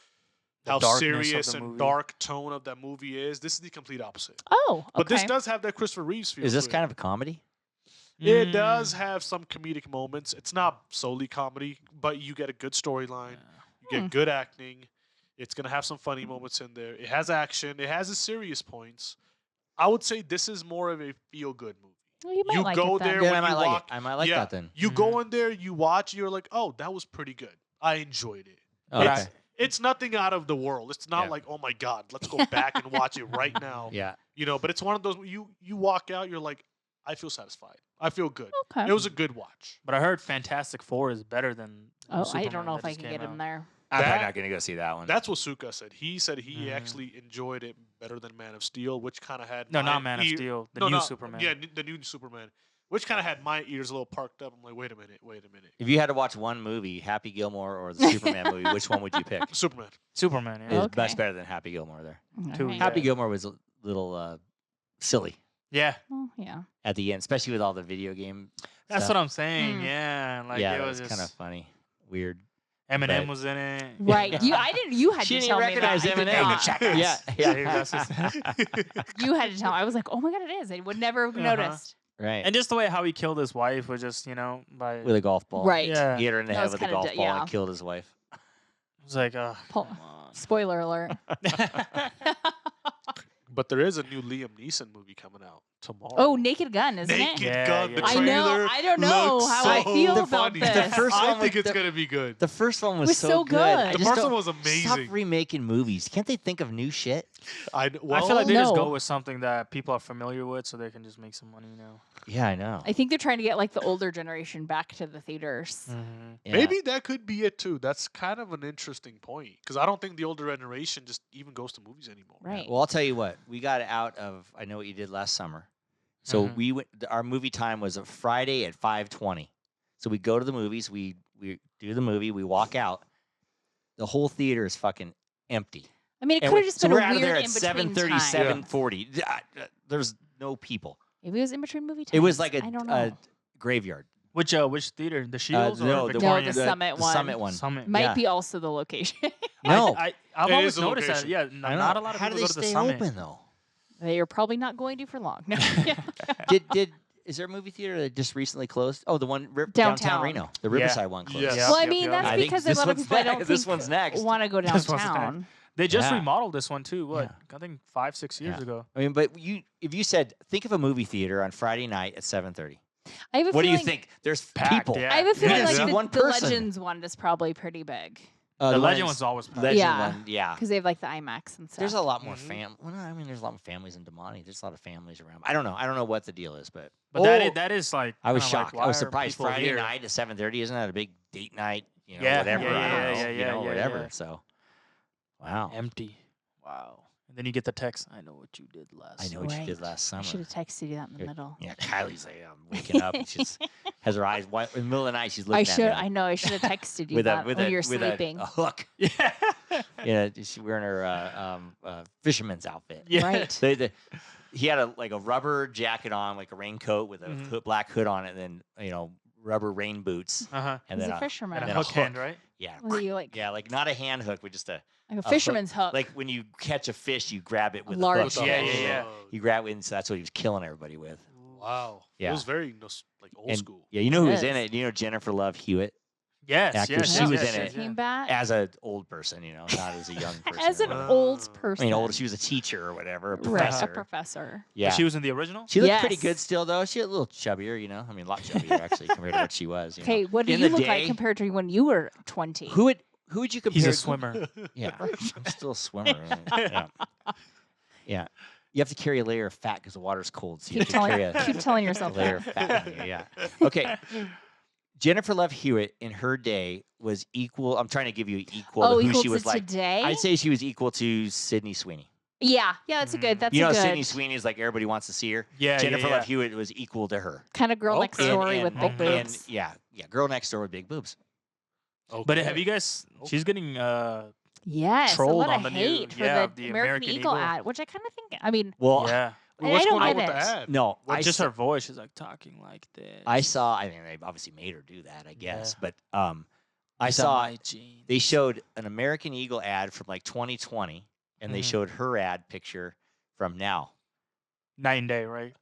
S3: The darkness of
S4: serious
S3: the
S4: and
S3: movie.
S4: dark tone of that movie is, this is the complete opposite.
S1: Oh, okay.
S4: But this does have that Christopher Reeves feel.
S2: is this
S4: to
S2: kind
S4: it.
S2: of a comedy?
S4: It does
S3: Mm.
S4: have some comedic moments. It's not solely comedy, but you get a good storyline. You
S1: Hmm.
S4: get good acting. It's gonna have some funny moments in there. It has action. It has its serious points. I would say this is more of a feel-good movie.
S1: Well, you might
S4: you
S1: like
S4: go
S1: it then.
S4: there
S2: Then
S4: when
S2: I might
S4: you
S2: like
S4: walk-
S2: it. I might like
S4: yeah,
S2: that then.
S4: You
S3: Mhm.
S4: go in there, you watch, you're like, oh, that was pretty good. I enjoyed it.
S2: Oh,
S3: But
S2: okay.
S3: I-
S4: It's nothing out of the world. It's not
S2: Yeah.
S4: like, oh my God, let's go back and watch it right now.
S2: Yeah.
S4: But it's one of those you walk out, you're like, I feel satisfied. I feel good.
S1: Okay.
S4: It was a good watch.
S3: But I heard Fantastic Four is better than
S1: Oh, I
S3: Superman
S1: don't know
S3: that
S1: if I
S3: just
S1: can
S3: came
S1: get him
S3: out.
S1: there.
S2: I'm probably
S4: That-
S2: not going to go see that one.
S4: That's what Suka said. He said he
S3: Mhm.
S4: actually enjoyed it better than Man of Steel, which kind of had
S3: No,
S4: my
S3: not Man of
S4: ear-
S3: Steel. The
S4: No,
S3: new
S4: no,
S3: Superman.
S4: Yeah, the new Superman, which kind of had my ears a little parked up. I'm like, wait a minute.
S2: If you had to watch one movie, Happy Gilmore or the Superman movie, which one would you pick?
S4: Superman.
S3: Superman.
S2: It
S3: Yeah.
S2: was
S1: Okay.
S2: much better than Happy Gilmore there.
S3: Two,
S1: Alright.
S3: yeah.
S2: Happy Gilmore was a little silly
S3: Yeah.
S1: Well, yeah.
S2: at the end, especially with all the video game.
S3: That's
S2: stuff.
S3: what I'm saying.
S1: Mm.
S3: Yeah. Like
S2: yeah,
S3: it
S2: that
S3: was
S2: was
S3: just
S2: kind of funny, weird.
S3: Eminem
S2: but-
S3: was in it.
S1: Right.
S3: know?
S1: You I didn't you had
S2: She
S1: to
S2: didn't
S1: tell
S2: even
S1: me that.
S2: recognize
S1: I did
S2: Eminem.
S1: not.
S2: Yeah,
S3: Yeah,
S2: yeah.
S3: that's just-
S1: You had to tell me. I was like, oh my god, it is. I would never have noticed.
S2: Right.
S3: And just the way how he killed his wife was just, by
S2: with a golf ball.
S1: Right.
S3: Yeah.
S2: He hit her in the
S1: That
S2: head
S1: was
S2: with a
S1: kinda
S2: golf ball
S1: yeah.
S2: and killed his wife.
S3: it was like,
S1: Pull-
S3: come on.
S1: Spoiler alert.
S4: But there is a new Liam Neeson movie coming out tomorrow.
S1: Oh, Naked Gun, isn't
S4: Naked
S1: it?
S3: Yeah,
S4: Gun.
S3: yeah.
S4: The
S1: I
S4: trailer.
S1: know. I don't know
S4: looks
S1: how I
S4: so
S1: feel about
S4: funny.
S1: this.
S2: The first
S4: I
S2: one
S4: think
S2: was
S4: it's
S2: the-
S4: gonna be good.
S2: The first one was,
S1: Was so good.
S2: I
S4: The
S2: just
S4: first
S2: don't-
S4: one was
S2: Stop
S4: amazing.
S2: remaking movies. Can't they think of new shit?
S3: I feel like they
S1: No.
S3: just go with something that people are familiar with so they can just make some money now.
S2: Yeah, I know.
S1: I think they're trying to get like the older generation back to the theaters.
S2: Yeah.
S4: Maybe that could be it too. That's kind of an interesting point because I don't think the older generation just even goes to movies anymore.
S1: Right.
S2: Well, I'll tell you what. We got out of. I know what you did last summer. So
S3: Mhm.
S2: we went. Our movie time was a Friday at 5:20. So we go to the movies. We do the movie. We walk out. The whole theater is fucking empty.
S1: I mean, it
S2: And
S1: could have
S2: we-
S1: just
S2: so
S1: been
S2: we're
S1: a
S2: out of there
S1: weird
S2: at
S1: in between
S2: 7:30,
S1: time.
S2: 7:40. There's no people.
S1: Maybe it was in between movie times.
S2: It was like
S1: I don't
S2: a
S1: know.
S2: graveyard.
S3: Which theater? The Shields
S2: no,
S3: or
S2: the
S1: No,
S3: Victoria?
S1: the Summit
S2: the
S1: one.
S2: Summit one.
S3: Summit.
S1: Might
S2: yeah.
S1: be also the location.
S2: No,
S3: I've
S4: It
S3: always
S4: is the
S3: noticed that.
S4: location.
S3: Yeah,
S2: I don't
S3: not
S2: know.
S3: a lot of
S2: How do
S3: people
S2: they
S3: go to the
S2: stay
S3: Summit.
S2: open though?
S1: They are probably not going to for long. No.
S2: Is there a movie theater that just recently closed? Oh, the one downtown
S1: Downtown.
S2: Reno, the Riverside one closed.
S4: Yes.
S3: Yeah.
S1: Well, I
S3: Yep,
S1: mean,
S3: yep.
S1: that's
S2: I think
S1: because a
S2: this
S1: lot of
S2: one's
S1: people I don't
S2: next. This
S1: think
S2: one's next.
S1: want to go
S3: This one's
S1: downtown.
S3: They just
S2: Yeah.
S3: remodeled this one too. What?
S2: Yeah.
S3: I think 5-6 years
S2: Yeah.
S3: ago.
S2: I mean, but if you said, think of a movie theater on Friday night at 7:30.
S1: I have a
S2: What do you
S1: feeling,
S2: think? There's
S3: Packed,
S2: people.
S3: yeah.
S1: I have a feeling
S2: didn't
S1: like
S2: see
S1: the,
S2: one
S1: the
S2: person.
S1: Legends one is probably pretty big
S3: The Legend one's always packed.
S2: Legend
S1: Yeah.
S2: one, yeah.
S1: because they have like the IMAX and stuff.
S2: There's a lot more
S3: Mhm.
S2: Well, no, I mean, there's a lot more families in Damani. There's a lot of families around. I don't know. I don't know what the deal is, but
S3: But that is like.
S2: I was
S3: kinda like,
S2: shocked.
S3: why
S2: I was
S3: are
S2: surprised.
S3: people
S2: Friday
S3: here?
S2: night at 7:30 isn't that a big date night?
S3: Yeah,
S2: Whatever.
S3: yeah,
S2: I don't
S3: yeah,
S2: know.
S3: yeah, yeah, yeah,
S2: Whatever.
S3: yeah.
S2: So, wow.
S3: Empty. Wow. And then you get the text. I know what you did last.
S2: I know what you did
S1: Right.
S2: last
S1: I
S2: summer.
S1: should have texted you that in the
S2: Good.
S1: middle.
S2: Yeah, Kylie's like, I'm waking up. And she's has her eyes wide. In the middle of the night, she's looking
S1: I
S2: at
S1: should.
S2: me
S1: I know. I should have texted you
S2: with
S1: that
S2: a with
S1: when
S2: a
S1: you're
S2: with
S1: sleeping.
S2: a hook.
S3: Yeah.
S2: Yeah, she's wearing her fisherman's outfit.
S3: Yeah.
S1: Right.
S2: He had a rubber jacket on, like a raincoat with a
S3: Mhm.
S2: black hood on it, and then rubber rain boots,
S3: Uh huh.
S2: and
S1: He's
S2: then
S1: a fisherman.
S3: And a
S2: then a
S3: hook hand,
S2: hook.
S3: right?
S2: yeah,
S1: Well, you like
S2: yeah, like not a hand hook, but just
S1: a
S2: hook.
S1: fisherman's hook.
S2: like when you catch a fish, you grab it with
S1: Large
S2: a
S4: With
S2: hook.
S4: the
S3: Yeah,
S4: hook.
S3: yeah, yeah.
S2: You grab it, and so that's what he was killing everybody with.
S4: Wow.
S2: Yeah.
S4: It was very like old
S2: And-
S4: school.
S2: Yeah, you know who was
S1: Yes.
S2: in it? You know Jennifer Love Hewitt
S3: Yes.
S2: Actress,
S3: Yes.
S2: she
S3: yes,
S2: was
S3: yes,
S2: in
S3: yes,
S2: it.
S3: yeah.
S1: came back
S2: as an old person, not as a young person.
S1: as
S2: or
S1: an
S2: whatever.
S1: old
S4: I
S1: person.
S2: I mean, old. She was a teacher or whatever, a
S1: Right,
S2: professor.
S1: a professor.
S2: Yeah,
S3: She was in the original.
S2: She looked pretty
S1: Yes.
S2: good still, though. She was a little chubbier, I mean, a lot chubbier actually compared to what she was.
S1: Okay, what do
S2: In
S1: you
S2: the
S1: look like
S2: day-
S1: compared to when you were 20?
S2: Who would you compare?
S3: He's a
S2: to-
S3: swimmer.
S2: Yeah, I'm still a swimmer. Yeah. Yeah, you have to carry a layer of fat because the water's cold, so you
S1: keep,
S2: have to carry
S1: telling,
S2: a
S1: keep telling yourself
S2: layer
S1: that.
S2: of fat. On you, yeah. Okay. Jennifer Love Hewitt in her day was equal. I'm trying to give you equal
S1: Oh,
S2: to who
S1: equal
S2: she
S1: to
S2: was like.
S1: today?
S2: I'd say she was equal to Sydney Sweeney.
S1: Yeah, that's a good. That's
S2: You know,
S1: a good
S2: Sydney Sweeney is like everybody wants to see her.
S3: Yeah.
S2: Jennifer
S3: yeah,
S2: Love Hewitt was equal to her.
S1: kind of girl next
S4: Okay.
S1: story with big
S3: and-
S1: boobs.
S2: yeah, girl next door with big boobs.
S3: But
S4: Okay.
S3: have you guys? She's getting
S1: Yes, a
S3: trolled
S1: lot
S3: on
S1: of
S3: the new-
S1: hate for
S3: yeah,
S1: the
S3: the
S1: American
S3: American
S1: Eagle
S3: Eagle.
S1: ad, which I kind of think. I mean,
S2: Well,
S3: yeah.
S1: I
S4: What's
S1: don't
S4: going on
S1: get
S4: with the
S1: it.
S4: ad?
S2: no,
S3: Well,
S2: I
S3: just
S2: saw,
S3: her voice. She's like talking like this.
S2: I saw. I mean, they obviously made her do that, I guess.
S3: Yeah.
S2: But I
S3: These are
S2: saw
S3: my jeans.
S2: they showed an American Eagle ad from like 2020, and they
S3: Mhm.
S2: showed her ad picture from now.
S3: night and day, right?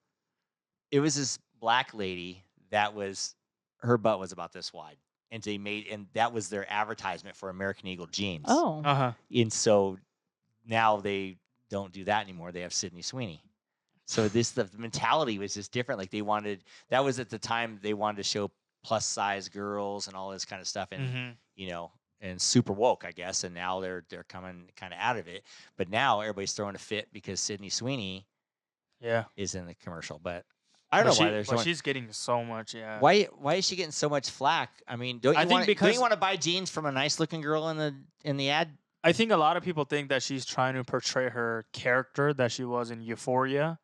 S2: It was this black lady that was her butt was about this wide, and that was their advertisement for American Eagle jeans.
S1: oh,
S3: Uh huh.
S2: And so now they don't do that anymore. They have Sydney Sweeney. So the mentality was just different. Like that was at the time they wanted to show plus size girls and all this kind of stuff, and
S3: Mm-hmm.
S2: and super woke, I guess. And now they're coming kind of out of it. But now everybody's throwing a fit because Sydney Sweeney
S3: Yeah.
S2: is in the commercial. But I don't
S3: But
S2: know why
S3: she-
S2: there's
S3: but
S2: so
S3: she's getting so much. Yeah.
S2: why is she getting so much flack? I mean, don't you
S3: I think
S2: want don't
S3: because-
S2: you want to buy jeans from a nice looking girl in the ad?
S3: I think a lot of people think that she's trying to portray her character that she was in Euphoria,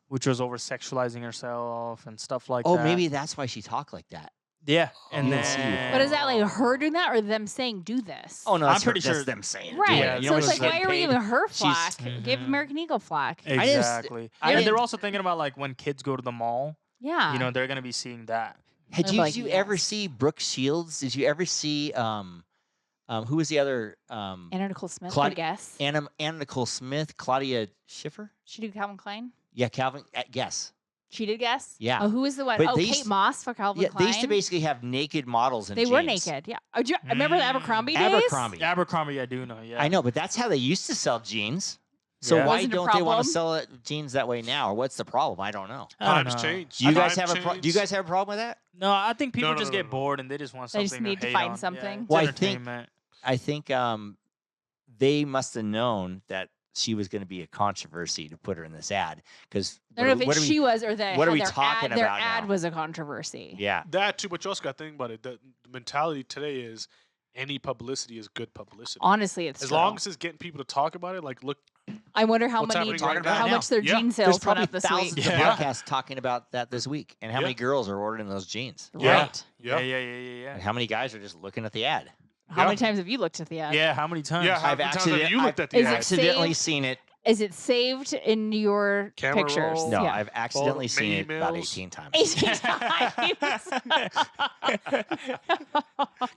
S3: which was over sexualizing herself and stuff like
S2: Oh,
S3: that.
S2: maybe that's why she talked like that.
S3: Yeah.
S4: You
S3: And
S2: didn't see
S3: then
S1: But is that like her doing that or them saying do this?
S2: Oh no,
S3: I'm
S2: that's
S3: pretty
S2: that's
S3: sure-
S2: them saying.
S1: Right.
S3: Yeah,
S2: you
S1: so
S2: know
S1: it's
S2: what
S1: like,
S2: she's
S1: why are we
S2: getting
S1: giving her
S2: She's-
S1: flack? Give
S3: Mhm.
S1: American Eagle flack.
S3: exactly.
S2: I
S3: And they're
S2: didn't-
S3: also thinking about like when kids go to the mall,
S1: Yeah.
S3: you know, they're gonna be seeing that.
S2: Hey,
S1: I'm
S2: did
S1: like,
S2: you ever
S1: yes.
S2: see Brooke Shields? Did you ever see who was the other
S1: Anna Nicole Smith, I
S2: Claudia-
S1: guess.
S2: Anna Nicole Smith, Claudia Schiffer?
S1: She did Calvin Klein.
S2: Yeah, Calvin. Guess.
S1: She did guess.
S2: Yeah.
S1: Oh, who was the one?
S2: But
S1: Oh,
S2: they
S1: Kate
S2: used-
S1: Moss for Calvin
S2: Yeah,
S1: Klein.
S2: they used to basically have naked models and
S1: They were
S2: jeans.
S1: naked. Yeah. Oh, do you remember the
S3: Mm.
S1: Abercrombie days?
S2: Abercrombie.
S3: Abercrombie, I do know. Yeah.
S2: I know, but that's how they used to sell jeans. So
S3: Yeah.
S2: why
S1: Wasn't a
S2: don't they want
S1: problem.
S2: to sell jeans that way now? Or what's the problem? I don't know.
S3: I don't
S4: Times
S3: know.
S4: change.
S2: Do you guys
S4: Times
S2: have do you
S4: change.
S2: guys have a problem with that?
S3: No, I think people
S4: No, no,
S3: just
S4: no,
S3: get
S4: no.
S3: bored and they just want
S1: They
S3: something
S1: just need to
S3: hate
S1: find
S3: on.
S1: something.
S3: Yeah, it's
S2: Well, I think-
S3: entertainment.
S2: I think they must have known that she was going to be a controversy to put her in this ad because
S1: I don't know if it's she was or
S2: what are we
S1: their
S2: talking
S1: ad, their
S2: about
S1: ad
S2: now?
S1: was a controversy.
S2: Yeah.
S4: That too, but you also got to think about it. The mentality today is any publicity is good publicity.
S1: Honestly, it's
S4: As
S1: true.
S4: long as it's getting people to talk about it, like look,
S1: I wonder how
S4: what's
S1: many,
S4: happening right
S2: now.
S1: how much their
S4: Yeah.
S1: jean
S2: There's
S1: sales went
S2: probably
S1: up this
S2: thousands
S1: week.
S2: of
S4: Yeah.
S2: podcasts talking about that this week, and how
S4: Yeah.
S2: many girls are ordering those jeans,
S3: Yeah.
S1: Right.
S3: Yeah,
S4: yeah,
S3: yeah.
S2: and how many guys are just looking at the ad.
S1: How
S4: Yeah.
S1: many times have you looked at the ad?
S3: Yeah, how many times?
S4: yeah. How
S2: I've
S4: many times have you looked at the
S1: Is
S2: I've
S1: it
S4: ad?
S2: accidentally
S1: saved?
S2: seen it.
S1: Is it saved in your
S4: Camera
S1: pictures?
S4: roll?
S2: No,
S1: Yeah.
S2: I've accidentally seen it about
S4: emails.
S2: 18 times.
S1: 18 times.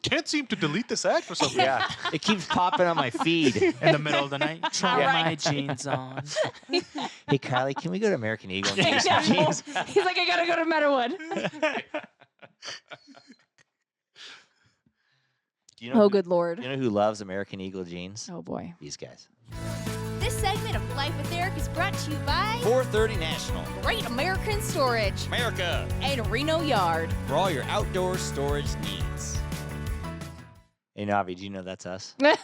S4: Can't seem to delete this ad for some reason.
S2: Yeah, it keeps popping on my feed.
S3: In the middle of the night, try
S1: Right.
S3: my jeans on.
S2: Hey, Kylie, can we go to American Eagle and
S1: I
S2: get some
S1: know.
S2: jeans?
S1: He's like, I gotta go to Meadowwood.
S2: Do you know
S1: Oh,
S2: who,
S1: good lord.
S2: You know who loves American Eagle jeans?
S1: Oh boy.
S2: These guys.
S5: This segment of Life with Eric is brought to you by
S2: 430 National.
S5: Great American Storage
S2: America.
S5: and Reno Yard.
S2: For all your outdoor storage needs. Hey, Navi, do you know that's us?
S1: That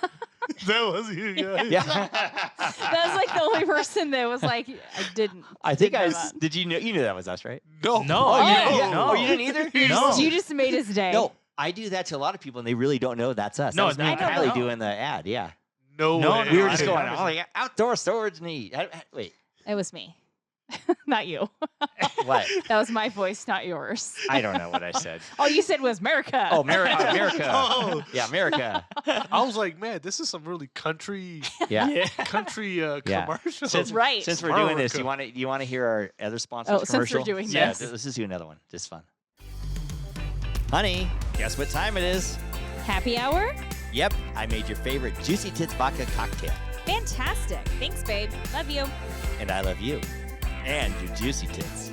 S4: That was you guys.
S2: Yeah.
S1: was like the only person that was like, I didn't.
S2: I think
S1: didn't
S2: I
S1: know
S2: s-
S1: that.
S2: did you know you knew that was us, right?
S4: No.
S3: No,
S1: Oh,
S3: you
S1: yeah.
S3: didn't. No.
S2: Oh, you didn't either?
S3: No.
S1: You just made his day.
S2: No, I do that to a lot of people and they really don't know that's us.
S3: No,
S2: that was me
S3: I
S2: and
S3: don't
S2: Kylie
S3: know.
S2: doing the ad, yeah.
S4: No,
S3: No,
S4: way.
S3: no,
S2: We were
S3: I
S2: just
S3: didn't
S2: going,
S3: know.
S2: oh, yeah, outdoor storage need. Wait,
S1: It was me. Not you.
S2: what?
S1: That was my voice, not yours.
S2: I don't know what I said.
S1: All you said was America.
S2: Oh, America.
S4: Oh.
S2: Yeah, America.
S4: I was like, man, this is some really country
S2: Yeah.
S4: country
S2: Yeah.
S4: commercial.
S2: Since,
S1: Right.
S2: since we're doing this,
S4: America.
S2: you want to hear our other sponsors
S1: Oh, since we're
S2: commercial?
S1: doing
S2: Yeah,
S1: this.
S2: let's just do another one. Just fun. Honey, guess what time it is?
S1: Happy hour?
S2: Yep, I made your favorite Juicy Tits Vodka cocktail.
S5: Fantastic. Thanks, babe. Love you.
S2: And I love you. And your Juicy Tits.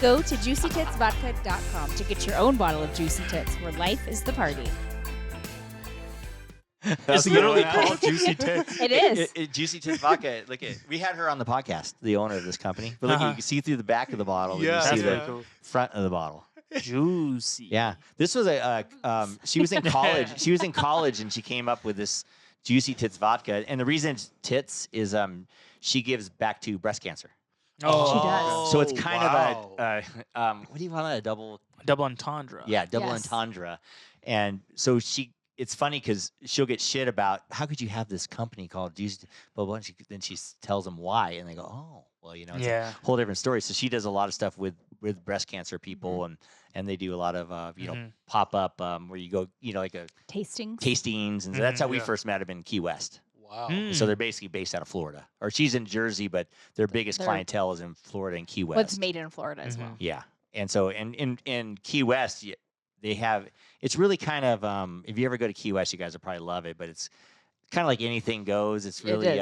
S5: Go to juicytitsvodka.com
S1: To get your own bottle of Juicy Tits, where life is the party.
S3: It's literally called Juicy Tits.
S1: It is.
S2: Juicy Tits Vodka. Look at, we had her on the podcast, the owner of this company. But look, you
S3: Uh-huh.
S2: can see through the back of the bottle. And
S4: Yeah,
S2: you see
S3: That's
S2: the
S3: really cool.
S2: front of the bottle.
S3: Juicy.
S2: Yeah, this was she was in college. She was in college, and she came up with this Juicy Tits vodka. And the reason it's tits is she gives back to breast cancer.
S3: Oh,
S1: She does.
S2: So it's kind
S4: wow.
S2: of a what do you call it? A double?
S3: double entendre.
S2: Yeah, double
S1: Yes.
S2: entendre. And so it's funny because she'll get shit about how could you have this company called Juicy, blah blah. And then she tells them why, and they go, oh, well, you know, it's
S3: Yeah.
S2: a whole different story. So she does a lot of stuff with breast cancer people, and they they do a lot of you know
S3: Mhm.
S2: pop up where you go, you know, like a
S1: Tastings.
S2: tastings, and so that's how we
S4: Yeah.
S2: first met him in Key West.
S4: Wow.
S3: Mm.
S2: So they're basically based out of Florida, or she's in Jersey, but their biggest
S1: They're-
S2: clientele is in Florida and Key West.
S1: What's made in Florida as
S3: Mhm.
S1: well.
S2: Yeah, and so in Key West, they have it's really kind of if you ever go to Key West, you guys will probably love it, but it's kind of like anything goes. It's
S1: It
S2: really
S1: is.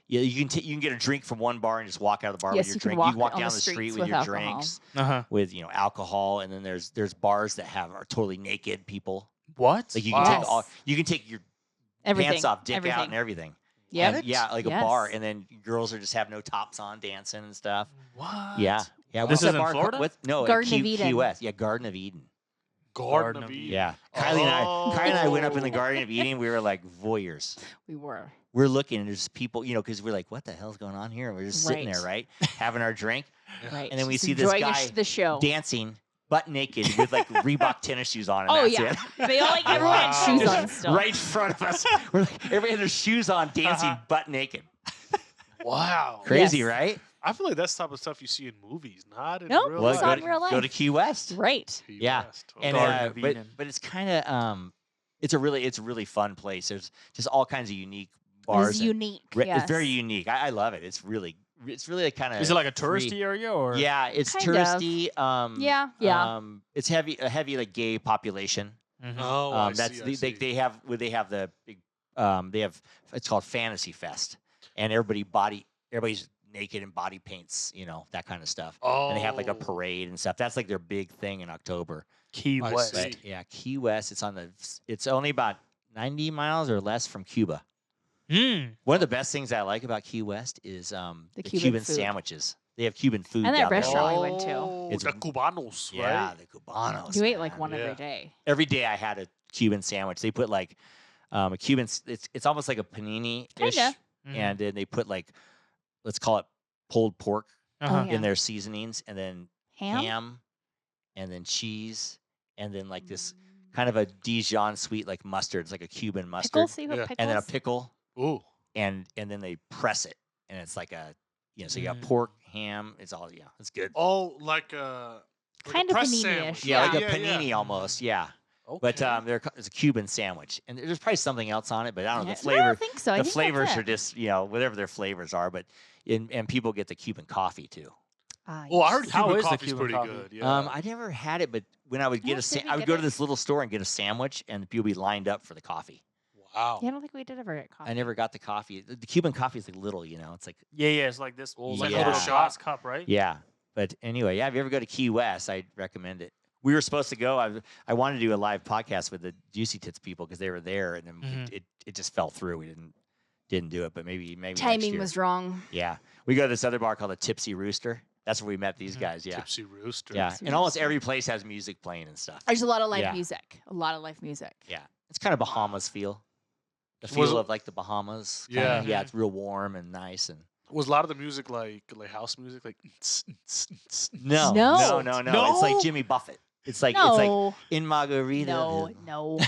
S2: yeah, you can get a drink from one bar and just walk out of the bar
S1: Yes,
S2: with your
S1: you can
S2: drink.
S1: walk
S2: You can walk
S1: on
S2: down
S1: the
S2: the
S1: streets
S2: street with
S1: with
S2: your
S1: alcohol.
S2: drinks
S3: Uh-huh.
S2: with alcohol, and then there's bars that are totally naked people.
S3: What?
S2: Like you
S4: Wow.
S2: can
S1: Yes.
S2: take you can take your
S1: Everything.
S2: pants off, dick
S1: Everything.
S2: out, and everything.
S1: Yep.
S2: And, yeah, like a bar,
S1: Yes.
S2: and then girls are just have no tops on, dancing and stuff.
S3: What?
S2: Yeah, yeah.
S3: This
S2: what's
S3: is
S2: that
S3: in
S2: bar
S3: Florida?
S2: called? No,
S1: Garden of
S2: Key
S1: Eden.
S2: West. Yeah, Garden of Eden.
S4: Garden of Eden.
S2: Yeah, Kylie and I
S4: Oh.
S2: went up in the Garden of Eden. We were like voyeurs.
S1: We were.
S2: we're looking and there's people, because we're like, what the hell's going on here? And we're just sitting there, right, having our drink,
S1: Right.
S2: and then we
S1: Just
S2: see this
S1: enjoying
S2: guy
S1: the show.
S2: dancing butt naked with like Reebok tennis shoes on. And
S1: Oh
S2: that's
S1: yeah.
S2: it.
S1: They all everyone had
S4: Wow.
S1: shoes
S2: Just
S1: on still.
S2: right in front of us. We're like, everybody had their shoes on, dancing butt naked.
S4: Wow.
S2: Crazy,
S1: Yes.
S2: right?
S4: I feel like that's the type of stuff you see in movies, not in
S1: No,
S4: real
S2: Well,
S1: it's
S4: life.
S1: not in real life.
S2: go to Key West.
S1: Right.
S4: Key
S2: Yeah.
S4: West.
S2: And
S4: Okay.
S3: Garden of
S2: but
S3: Eden.
S2: it's kind of it's a really fun place. There's just all kinds of unique
S1: It
S2: bars.
S1: was
S2: and
S1: unique.
S2: It's very
S1: yes.
S2: unique. I love it. It's really kind of.
S3: Is it like a touristy area or?
S2: Yeah, it's
S1: Kind of.
S2: touristy.
S1: Yeah.
S2: It's a heavy like gay population.
S3: Mhm.
S4: Oh, I
S2: That's
S4: see, I see.
S2: they have the big they have it's called Fantasy Fest, and everybody's naked and body paints, that kind of stuff. And they have like a
S4: Oh.
S2: parade and stuff. That's like their big thing in October.
S3: Key
S4: I
S3: West.
S4: see.
S2: But yeah, Key West. It's only about 90 miles or less from Cuba.
S3: Mm.
S2: One of the best things I like about Key West is the
S1: Cuban
S2: Cuban
S1: food.
S2: sandwiches. They have Cuban food
S1: And that
S2: down there.
S1: restaurant we went to.
S4: Oh,
S2: It's-
S4: the Cubanos,
S2: Yeah,
S4: right?
S2: the Cubanos.
S1: You ate like
S2: man.
S1: one
S4: Yeah.
S1: every day.
S2: Every day I had a Cuban sandwich. They put like a Cuban. It's almost like a panini ish,
S1: Kinda.
S2: and then they put like, let's call it pulled pork
S3: Uh-huh.
S1: yeah.
S2: in their seasonings, and then
S1: Ham.
S2: and then cheese, and then like this kind of a Dijon sweet like mustard. It's like a Cuban mustard,
S1: Pickles. See what
S4: Yeah.
S1: pickles?
S2: and then a pickle,
S4: Ooh.
S2: and then they press it, and it's like so you got
S3: Mm.
S2: pork, ham. It's all it's good.
S4: Oh, like a
S1: Kind of
S4: press
S1: panini-ish.
S4: sandwich.
S2: Yeah, like a
S1: Yeah.
S2: panini almost. Yeah, but
S4: Okay.
S2: it's a Cuban sandwich, and there's probably something else on it, but I don't know
S1: Yeah.
S2: the
S1: No, I
S2: flavor.
S1: don't think so. I
S2: The
S1: think
S2: flavors
S1: that's
S2: are
S1: it.
S2: just whatever their flavors are, but and people get the Cuban coffee too.
S1: Ah,
S4: Oh, I
S1: yes.
S4: heard
S3: How
S4: Cuban
S3: is the
S4: coffee's
S3: Cuban
S4: pretty
S3: coffee?
S4: good. Yeah.
S2: I never had it, but when I would get
S1: Yeah,
S2: I would
S1: get
S2: go to
S1: it.
S2: this little store and get a sandwich, and people would be lined up for the coffee.
S4: Wow.
S1: Yeah, I don't think we did ever get coffee.
S2: I never got the coffee. The Cuban coffee is like little, it's like
S3: Yeah, it's like this.
S4: Oh,
S3: It's like a
S2: yeah.
S3: little glass cup, right?
S2: yeah. But anyway, yeah. If you ever go to Key West, I recommend it. We were supposed to go. I wanted to do a live podcast with the Juicy Tits people because they were there, and then
S3: Mhm.
S2: it just fell through. We didn't do it, but maybe next
S1: Timing
S2: year.
S1: was wrong.
S2: Yeah, we go to this other bar called the Tipsy Rooster. That's where we met these
S3: Mhm.
S2: guys. Yeah.
S4: Tipsy Rooster.
S2: Yeah,
S1: Tipsy
S2: and almost
S1: Rooster.
S2: every place has music playing and stuff.
S1: There's a lot of live
S2: Yeah.
S1: music. A lot of live music.
S2: Yeah, it's kind of Bahamas feel. The
S4: Was
S2: feel
S4: it-
S2: of like the Bahamas.
S4: Yeah.
S2: Kinda. Yeah, it's real warm and nice and.
S4: Was a lot of the music like house music? Like
S2: No,
S1: No.
S2: no. It's like
S4: No?
S2: Jimmy Buffett. It's like in Margarita.
S1: no, no.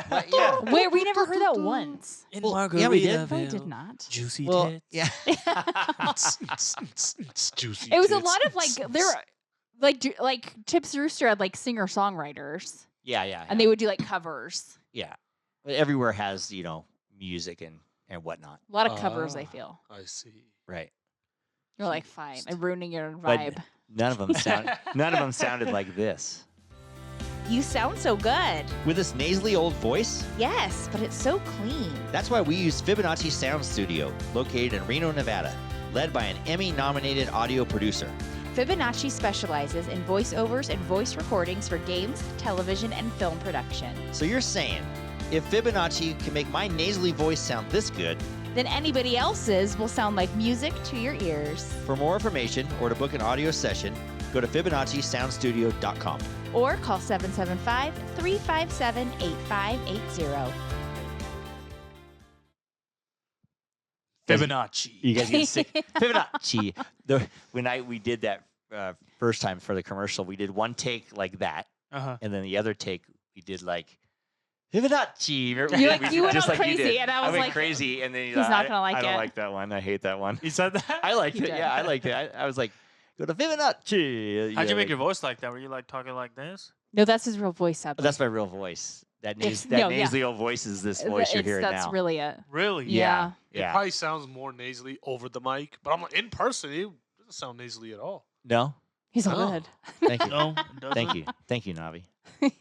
S2: But yeah.
S1: Wait, we never heard that once.
S3: In
S2: Well, yeah, we did.
S1: No, we did not.
S3: Juicy
S2: Well,
S3: tits.
S2: yeah.
S4: Juicy.
S1: It was a
S4: tits.
S1: lot of like Tips Rooster had like singer songwriters,
S2: yeah.
S1: and they would do like covers.
S2: Yeah. But everywhere has music and whatnot.
S1: A lot of covers. I
S4: Ah.
S1: feel
S4: I see.
S2: Right.
S1: you're like fine. I'm ruining your
S2: But
S1: vibe.
S2: none of them sounded like this.
S5: You sound so good.
S2: With this nasally old voice,
S5: Yes, but it's so clean.
S2: that's why we use Fibonacci Sound Studio, located in Reno, Nevada, led by an Emmy-nominated audio producer.
S5: Fibonacci specializes in voiceovers and voice recordings for games, television, and film production.
S2: So you're saying, if Fibonacci can make my nasally voice sound this good,
S5: Then anybody else's will sound like music to your ears.
S2: for more information or to book an audio session, go to FibonacciSoundStudio.com.
S5: Or call 775-357-8580.
S3: Fibonacci.
S2: You guys get sick. Fibonacci. When we did that first time for the commercial, we did one take like that,
S3: Uh-huh.
S2: and then the other take we did like Fibonacci. Remember,
S1: You
S2: we
S1: like-
S2: did
S1: you went
S2: just
S1: all
S2: like you
S1: crazy,
S2: did.
S1: and I was
S2: went
S1: like,
S2: crazy, and then
S1: he's not gonna like
S2: I don't
S1: it.
S2: like that one. I hate that one.
S3: You said that?
S2: I liked
S1: You
S2: it.
S1: did.
S2: Yeah, I liked it. I was like, go to Fibonacci.
S3: How'd you make
S2: like-
S3: your voice like that? Were you like talking like this?
S1: No, that's his real voice. Sadly.
S2: That's my real voice. That
S1: It's-
S2: that
S1: no, yeah.
S2: nasally old voice is this voice you're hearing
S1: That's
S2: now.
S1: really it.
S3: Really?
S1: Yeah.
S4: It
S2: Yeah.
S4: probably sounds more nasally over the mic, but I'm like, in person, it doesn't sound nasally at all.
S2: No.
S1: He's all
S4: Oh.
S1: good.
S2: Thank you.
S3: No, it doesn't.
S2: Thank you, Navi.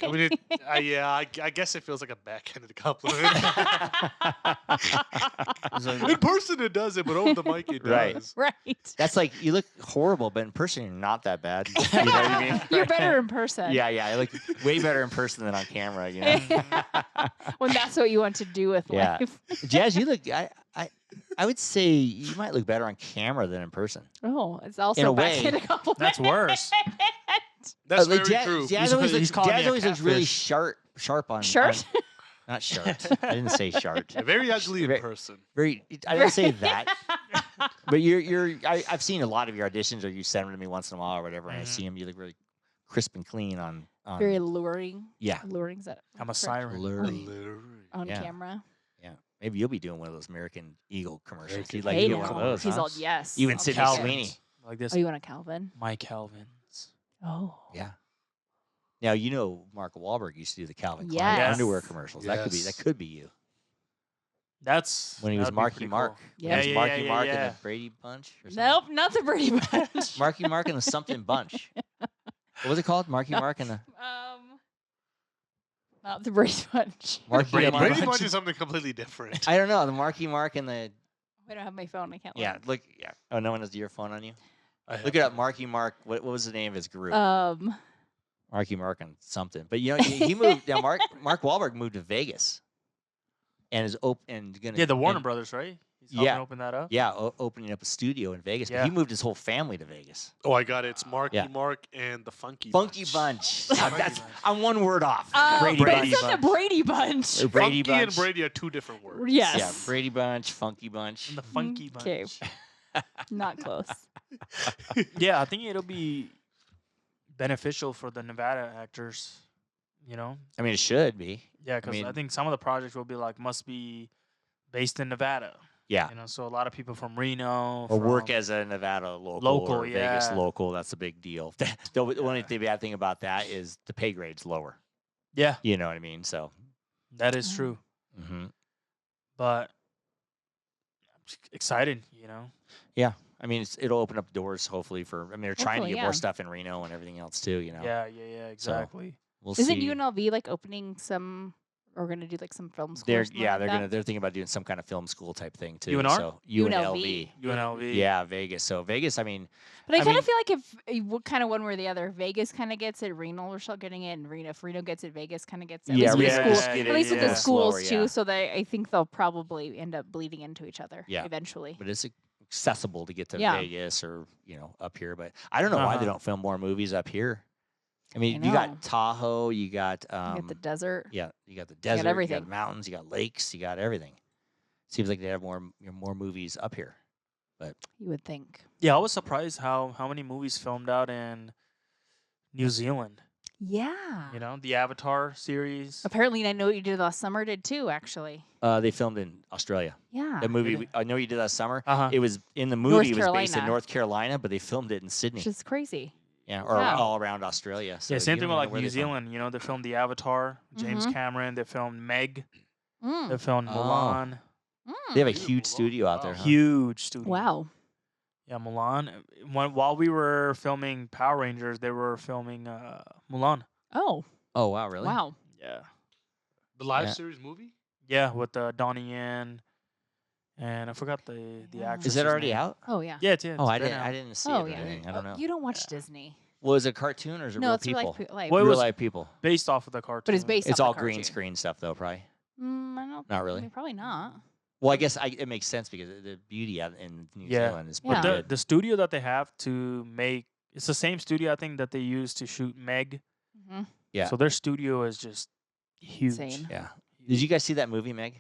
S4: I mean, I guess it feels like a backhanded compliment.
S3: It's like-
S4: In person, it doesn't, but over the mic, it
S2: Right.
S4: does.
S1: Right.
S2: That's like you look horrible, but in person you're not that bad. You know what I mean?
S1: You're better in person.
S2: Yeah, I look way better in person than on camera. You know,
S1: When that's what you want to do with
S2: Yeah.
S1: life.
S2: Jazz, you look. I would say you might look better on camera than in person.
S1: Oh, it's also
S2: In a
S1: back
S2: way,
S1: a compliment.
S3: That's worse.
S4: That's
S2: Like,
S4: very true.
S2: Jazz
S3: He's
S2: always
S3: calling me a
S2: looks really
S3: catfish.
S2: sharp on
S1: Shirt?
S2: Not shart. I didn't say shart.
S4: Very ugly in
S2: Very-
S4: person.
S2: Very. I didn't say that. But I've seen a lot of your auditions, or you send them to me once in a while or whatever, and I
S3: Mhm.
S2: see them. You look really crisp and clean on.
S1: Very alluring.
S2: Yeah.
S1: Alluring, is that
S3: I'm a
S1: correct?
S3: siren.
S2: Alluring.
S1: On
S2: Yeah.
S1: camera.
S2: Yeah. Maybe you'll be doing one of those American Eagle commercials.
S4: American
S2: You'd like
S1: Hey
S2: to get
S1: now.
S2: one of those,
S1: He's
S2: huh?
S1: all yes.
S2: You and
S1: I'll
S2: Sydney
S1: take it.
S2: Sweeney.
S3: Like this.
S1: Oh, you want a Calvin?
S3: My Calvins.
S1: Oh.
S2: Yeah. Now you know Mark Wahlberg used to do the Calvin Klein
S1: Yes.
S2: underwear commercials. That
S4: Yes.
S2: could be you
S3: That's
S2: when he was
S3: that'd be
S2: Marky
S3: pretty
S2: Mark.
S3: cool.
S1: Yeah.
S2: When he was
S3: Yeah,
S2: Marky
S3: yeah,
S2: Mark
S3: yeah.
S2: and the Brady Bunch. Or something?
S1: Nope, not the Brady Bunch.
S2: Marky Mark and the something bunch. What was it called? Marky
S1: No.
S2: Mark and the
S1: Not the Brady Bunch.
S2: Marky
S3: Brady
S2: Mark.
S4: Brady
S3: Bunch.
S4: Bunch is something completely different.
S2: I don't know. The Marky Mark and the
S1: I don't have my phone. I can't.
S2: yeah. Look. Yeah. Oh, no one has your phone on you.
S4: I have
S2: Look it up.
S4: to-
S2: Marky Mark. What was the name of his group?
S1: Look.
S2: Marky Mark and something. But you know, he moved. Now Mark Wahlberg moved to Vegas, and is open and gonna.
S3: Yeah, the Warner
S2: and-
S3: Brothers, right? He's
S2: Yeah.
S3: helping open that up.
S2: Yeah, opening up a studio in Vegas. But
S3: Yeah.
S2: he moved his whole family to Vegas.
S4: Oh, I got it. It's Marky
S2: Yeah.
S4: Mark and the Funky
S2: Funky Bunch.
S3: Funky
S2: That's
S3: Bunch.
S2: I'm one word off.
S1: Brady
S2: Brady
S1: but
S2: Bunch.
S1: it's not the Brady Bunch.
S2: Or Brady
S4: Funky and
S2: Bunch.
S4: Brady are two different words.
S1: Yes.
S2: Yeah, Brady Bunch, Funky Bunch.
S3: And the Funky Bunch.
S1: Okay. Not close.
S3: Yeah, I think it'll be beneficial for the Nevada actors. You know.
S2: I mean, it should be.
S3: Yeah, because I
S2: mean-
S3: think some of the projects will be like must be based in Nevada.
S2: Yeah.
S3: You know, so a lot of people from Reno
S2: Or work
S3: from-
S2: as a Nevada local,
S3: Local,
S2: or Vegas
S3: yeah.
S2: local. That's a big deal. The only bad thing about that is the pay grade's lower.
S3: Yeah,
S2: You know what I mean? So,
S3: that is true.
S2: mhm.
S3: But I'm just excited. You know.
S2: I mean, it'll open up doors hopefully for. I mean, they're trying to
S1: Hopefully,
S2: get
S1: yeah.
S2: more stuff in Reno and everything else too. You know.
S3: Yeah, exactly.
S2: We'll
S1: Isn't
S2: see.
S1: UNLV like opening some or going to do like some film school?
S2: They're
S1: or something like that?
S2: they're thinking about doing some kind of film school type thing too.
S3: UNR?
S2: So
S1: UNLV.
S3: UNLV.
S2: Yeah, Vegas. So Vegas. I mean,
S1: But I
S2: I
S1: kind
S2: mean-
S1: of feel like if kind of one way or the other, Vegas kind of gets it, Reno are still getting it, and Reno if Reno gets it, Vegas kind of gets it. At
S2: yeah,
S1: least with the
S2: Reno
S1: school,
S2: just get
S1: at least
S2: it
S1: with
S2: a
S1: the
S2: little
S1: schools
S2: slower,
S1: too.
S2: yeah.
S1: So I think they'll probably end up bleeding into each other.
S2: Yeah.
S1: Eventually.
S2: But it's accessible to get to
S1: Yeah.
S2: Vegas or up here. But I don't know why they
S3: Uh-huh.
S2: don't film more movies up here. I mean,
S1: I
S2: you
S1: know.
S2: got Tahoe, you got
S1: You get the desert.
S2: yeah, you got the desert, you got
S1: everything.
S2: the mountains, you got lakes, you got everything. Seems like they have more movies up here.
S1: You would think.
S3: Yeah, I was surprised how many movies filmed out in New Zealand.
S1: Yeah.
S3: You know, the Avatar series.
S1: Apparently, I know what you did last summer. Did too actually.
S2: They filmed in Australia.
S1: Yeah.
S2: The movie
S3: Really?
S2: I know you did last summer.
S3: Uh-huh.
S2: It was in the movie. It was based in
S1: Carolina.
S2: North Carolina, but they filmed it in Sydney.
S1: Which is crazy.
S2: Yeah, or
S1: Yeah.
S2: all around Australia. So
S3: Yeah, same
S2: you
S3: thing
S2: don't
S3: with
S2: know
S3: like
S2: where
S3: New
S2: they filmed.
S3: Zealand. You know, they filmed the Avatar, James
S1: Mhm.
S3: Cameron. They filmed Meg. They
S1: Mm.
S3: filmed
S2: Oh.
S3: Mulan.
S2: They have a
S4: Beautiful,
S2: huge
S4: wow.
S2: studio out there. Huh?
S3: Huge studio.
S1: Wow.
S3: Yeah, Mulan. While we were filming Power Rangers, they were filming Mulan.
S1: Oh.
S2: Oh wow, really?
S1: Wow.
S3: Yeah.
S4: The live
S2: Yeah.
S4: series movie?
S3: Yeah, with Donnie Yen, and I forgot the
S1: Yeah.
S3: actress.
S2: Is it already out?
S1: Oh yeah.
S3: Yeah,
S2: Oh, I
S3: it's
S2: didn't.
S3: out.
S2: I didn't see
S1: Oh
S2: it. Or
S1: yeah.
S2: anything. I don't know.
S1: You don't watch Disney.
S2: Well, is it a cartoon or is it
S1: No,
S2: real
S1: it's
S2: people?
S1: like
S3: Well, it
S2: real
S3: was-
S2: life people.
S3: Based off of the cartoon.
S1: but it's based.
S2: It's
S1: off
S2: all
S1: the
S2: green
S1: cartoon.
S2: screen stuff, though, probably.
S1: I don't.
S2: Not really.
S1: I mean, probably not.
S2: Well, I guess it makes sense because the beauty out in New
S3: Yeah.
S2: Zealand is
S1: Yeah.
S2: pretty
S3: But
S2: good.
S3: the studio that they have to make it's the same studio I think that they used to shoot Meg.
S1: hmm
S2: Yeah.
S3: So their studio is just huge.
S1: Insane.
S2: Yeah. Did you guys see that movie, Meg?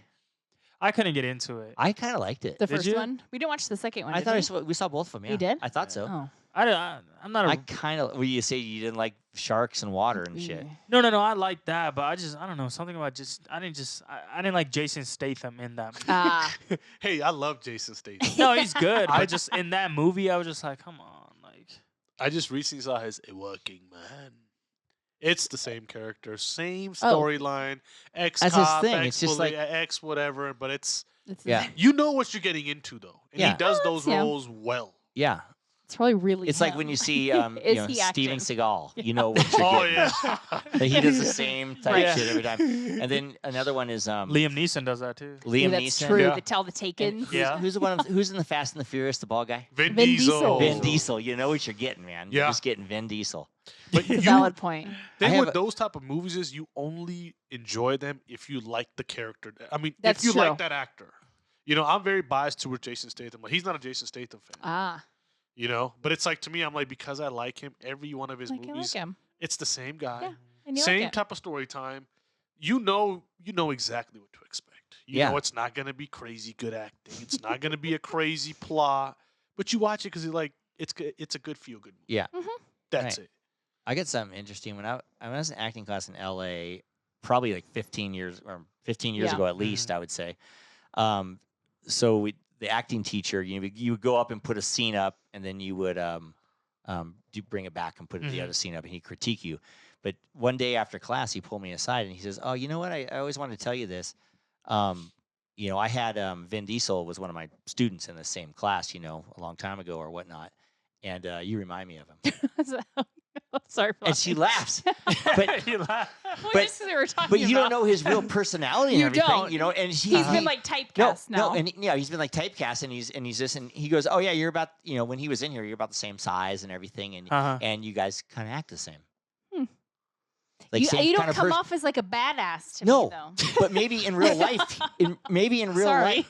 S3: I couldn't get into it.
S2: I kind of liked it.
S1: The
S3: Did
S1: first
S3: you?
S1: one. We didn't watch the second one.
S2: I
S1: did
S2: thought
S1: we?
S2: we saw both of them. Yeah.
S1: You did?
S2: I thought so.
S1: Oh.
S3: I'm not a
S2: I kind of. Well, you say you didn't like sharks and water and shit.
S1: Yeah.
S3: no. I like that, but I don't know something about I didn't like Jason Statham in that. Movie.
S1: Ah.
S4: Hey, I love Jason Statham.
S3: No, he's good, but just in that movie, I was just like, come on, like.
S4: I just recently saw his A Working Man. It's the same character, same
S1: Oh.
S4: storyline, ex
S2: That's his
S4: cop,
S2: thing,
S4: ex
S2: it's just like-
S4: ex whatever, but it's
S1: It's
S2: Yeah.
S4: you know what you're getting into though, and
S2: Yeah.
S4: he does
S1: Oh,
S4: those
S1: that's- yeah.
S4: roles well.
S2: Yeah.
S1: It's probably really.
S2: It's like when
S1: him.
S2: you see
S1: Is he
S2: Steven
S1: acting?
S2: Seagal. You know what you're
S4: Oh
S2: getting.
S4: yeah,
S2: Like, he does the same type
S3: Yeah.
S2: shit every time. And then another one is
S3: Liam Neeson does that too.
S2: Liam
S1: Yeah, that's
S2: Neeson.
S1: true.
S4: Yeah.
S1: The Tell the
S2: And
S1: Taken.
S2: who's,
S3: Yeah.
S2: who's the one? Who's in the Fast and the Furious? The bald guy.
S4: Vin
S1: Vin
S4: Diesel.
S1: Diesel.
S2: Vin Diesel. You know what you're getting, man. You're
S4: Yeah.
S2: just getting Vin Diesel.
S4: But you,
S1: Valid point.
S4: thing
S2: have
S4: with
S2: a-
S4: those type of movies is you only enjoy them if you like the character. I mean,
S1: That's
S4: if you
S1: true.
S4: like that actor. You know, I'm very biased towards Jason Statham. Like, he's not a Jason Statham fan.
S1: Ah.
S4: You know, but it's like to me, I'm like because I like him. Every one of his
S1: Like I like
S4: movies,
S1: him.
S4: it's the same guy,
S1: Yeah, And you
S4: same
S1: like it.
S4: type of story time. you know exactly what to expect. You
S2: Yeah.
S4: know it's not going to be crazy good acting. It's not going to be a crazy plot, but you watch it because it's a good feel good movie.
S2: Yeah.
S4: That's
S2: Right.
S4: it.
S2: I got something interesting when I was in acting class in LA, probably like 15 years
S1: Yeah.
S2: ago at least, I would say. So the acting teacher, you would go up and put a scene up, and then you would bring it back and put the other scene up, and he'd critique you. But one day after class, he pulled me aside and he says, "Oh, you know what? I always wanted to tell you this. I had Vin Diesel was one of my students in the same class, a long time ago or whatnot, and you remind me of him."
S1: Sorry for
S2: And she laughs. But
S3: You laugh.
S1: just 'cause we were talking
S2: but you don't
S1: about-
S2: know his real personality and
S1: You
S2: everything,
S1: don't.
S2: and
S1: He's been like typecast now.
S2: and he's been like typecast, and he's this, and he goes, "Oh yeah, you're about, when he was in here, you're about the same size and everything, and and you guys kind of act the same." Like
S1: you
S2: same
S1: don't
S2: kind of
S1: come
S2: person.
S1: off as like a badass to
S2: No,
S1: me, though.
S2: but maybe in real life, maybe in real
S1: Sorry.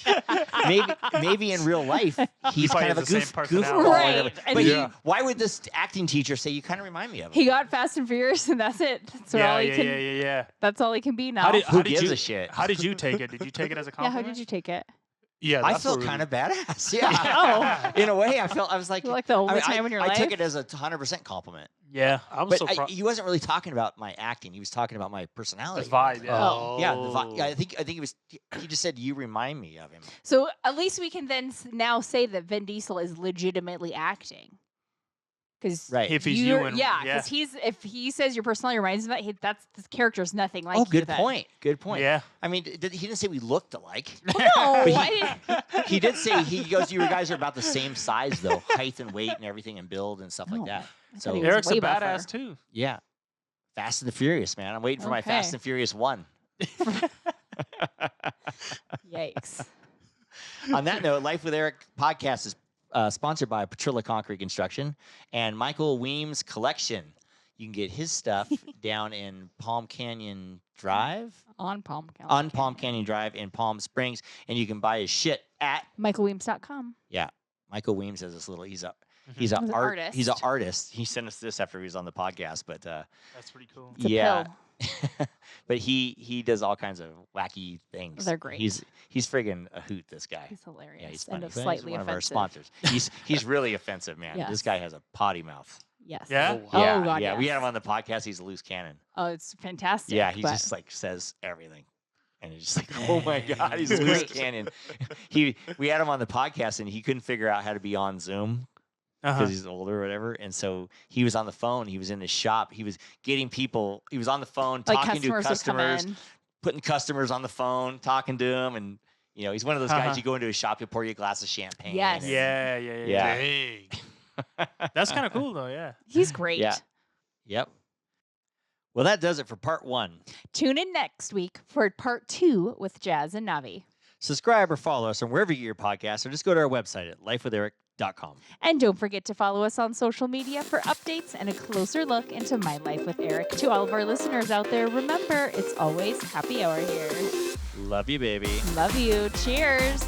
S2: life, maybe in real life, he's kind of a
S3: plays the same
S2: goofball.
S3: personality.
S2: Or
S1: Right.
S2: whatever.
S1: And
S2: But
S1: he-
S2: why would this acting teacher say you kind of remind me of him?
S1: He got Fast and Furious, and that's it. That's all he can.
S3: Yeah.
S1: That's all he can be now.
S2: Who
S3: How did
S2: gives
S3: you,
S2: a shit?
S3: How did you take it? Did you take it as a
S1: yeah,
S3: compliment?
S1: how did you take it?
S4: Yeah,
S2: I
S4: that's
S2: felt
S4: what
S2: kind
S4: really-
S2: of badass. Yeah. In a way, I was like,
S1: Like the only time in your
S2: I
S1: life?
S2: took it as a 100% compliment.
S3: Yeah.
S4: I'm
S2: But
S4: so proud.
S2: he wasn't really talking about my acting. He was talking about my personality.
S3: His vibe, yeah.
S1: Oh.
S2: Yeah, the vibe. Yeah, I think it was. He just said, "You remind me of him."
S1: So at least we can then now say that Vin Diesel is legitimately acting. Because
S2: Right.
S3: If he's you and
S1: because if he says your personality reminds him of that, that's this character's nothing like
S2: Oh,
S1: you
S2: good
S1: then.
S2: point. Good point.
S3: Yeah.
S2: I mean, he didn't say we looked alike.
S1: No,
S2: But
S1: I didn't.
S2: He did say you guys are about the same size though, height and weight and everything and build and stuff
S1: No,
S2: like that.
S1: I
S2: So
S1: thought he was
S3: Eric's
S1: way
S3: a badass
S1: buffer.
S3: too.
S2: yeah, Fast and the Furious, man. I'm waiting for my Fast
S1: Okay.
S2: and Furious 1.
S1: Yikes.
S2: On that note, Life with Eric podcast is sponsored by Petrilla Concrete Construction and Michael Weems Collection. You can get his stuff down in Palm Canyon Drive,
S1: On Palm Canyon.
S2: on Palm Canyon Drive in Palm Springs, and you can buy his shit at
S1: MichaelWeems.com.
S2: Michael Weems has this little. He's an
S1: He's an
S2: artist. He's an
S1: artist.
S2: artist. He sent us this after he was on the podcast, but
S3: That's pretty cool.
S1: It's a
S2: yeah.
S1: pill.
S2: But he does all kinds of wacky things.
S1: They're great.
S2: He's friggin' a hoot. This guy.
S1: He's hilarious.
S2: Yeah, he's
S1: and
S2: funny.
S1: of
S2: He's
S1: slightly
S2: one of our
S1: offensive.
S2: sponsors. He's really offensive, man.
S1: Yes.
S2: This guy has a potty mouth.
S1: Yes.
S3: Yeah?
S4: Oh, wow.
S1: Oh,
S2: Yeah,
S1: God,
S2: yeah. We had
S1: yes.
S2: him on the podcast. He's a loose cannon.
S1: Oh, it's fantastic.
S2: Yeah, he
S1: but
S2: just like says everything, and it's just like, oh my god, he's a loose cannon. We had him on the podcast, and he couldn't figure out how to be on Zoom because he's older or whatever. And so he was on the phone. He was in his shop. He was getting people. He was on the phone
S1: like
S2: talking to
S1: customers would come
S2: customers,
S1: in.
S2: putting customers on the phone, talking to them, and he's one of those guys.
S3: Uh-huh.
S2: You go into a shop, he'll pour you a glass of champagne.
S1: Yes.
S2: and-
S3: Yeah.
S2: Yeah.
S4: Dang.
S3: That's kind of cool though. Yeah.
S1: He's great.
S2: Yeah. Yep. Well, that does it for part 1.
S1: Tune in next week for part 2 with Jazz and Navi.
S2: Subscribe or follow us on wherever you get your podcasts, or just go to our website at lifewitheric.com.
S1: And don't forget to follow us on social media for updates and a closer look into my life with Eric. To all of our listeners out there, remember, it's always happy hour here.
S2: Love you, baby.
S1: Love you. Cheers.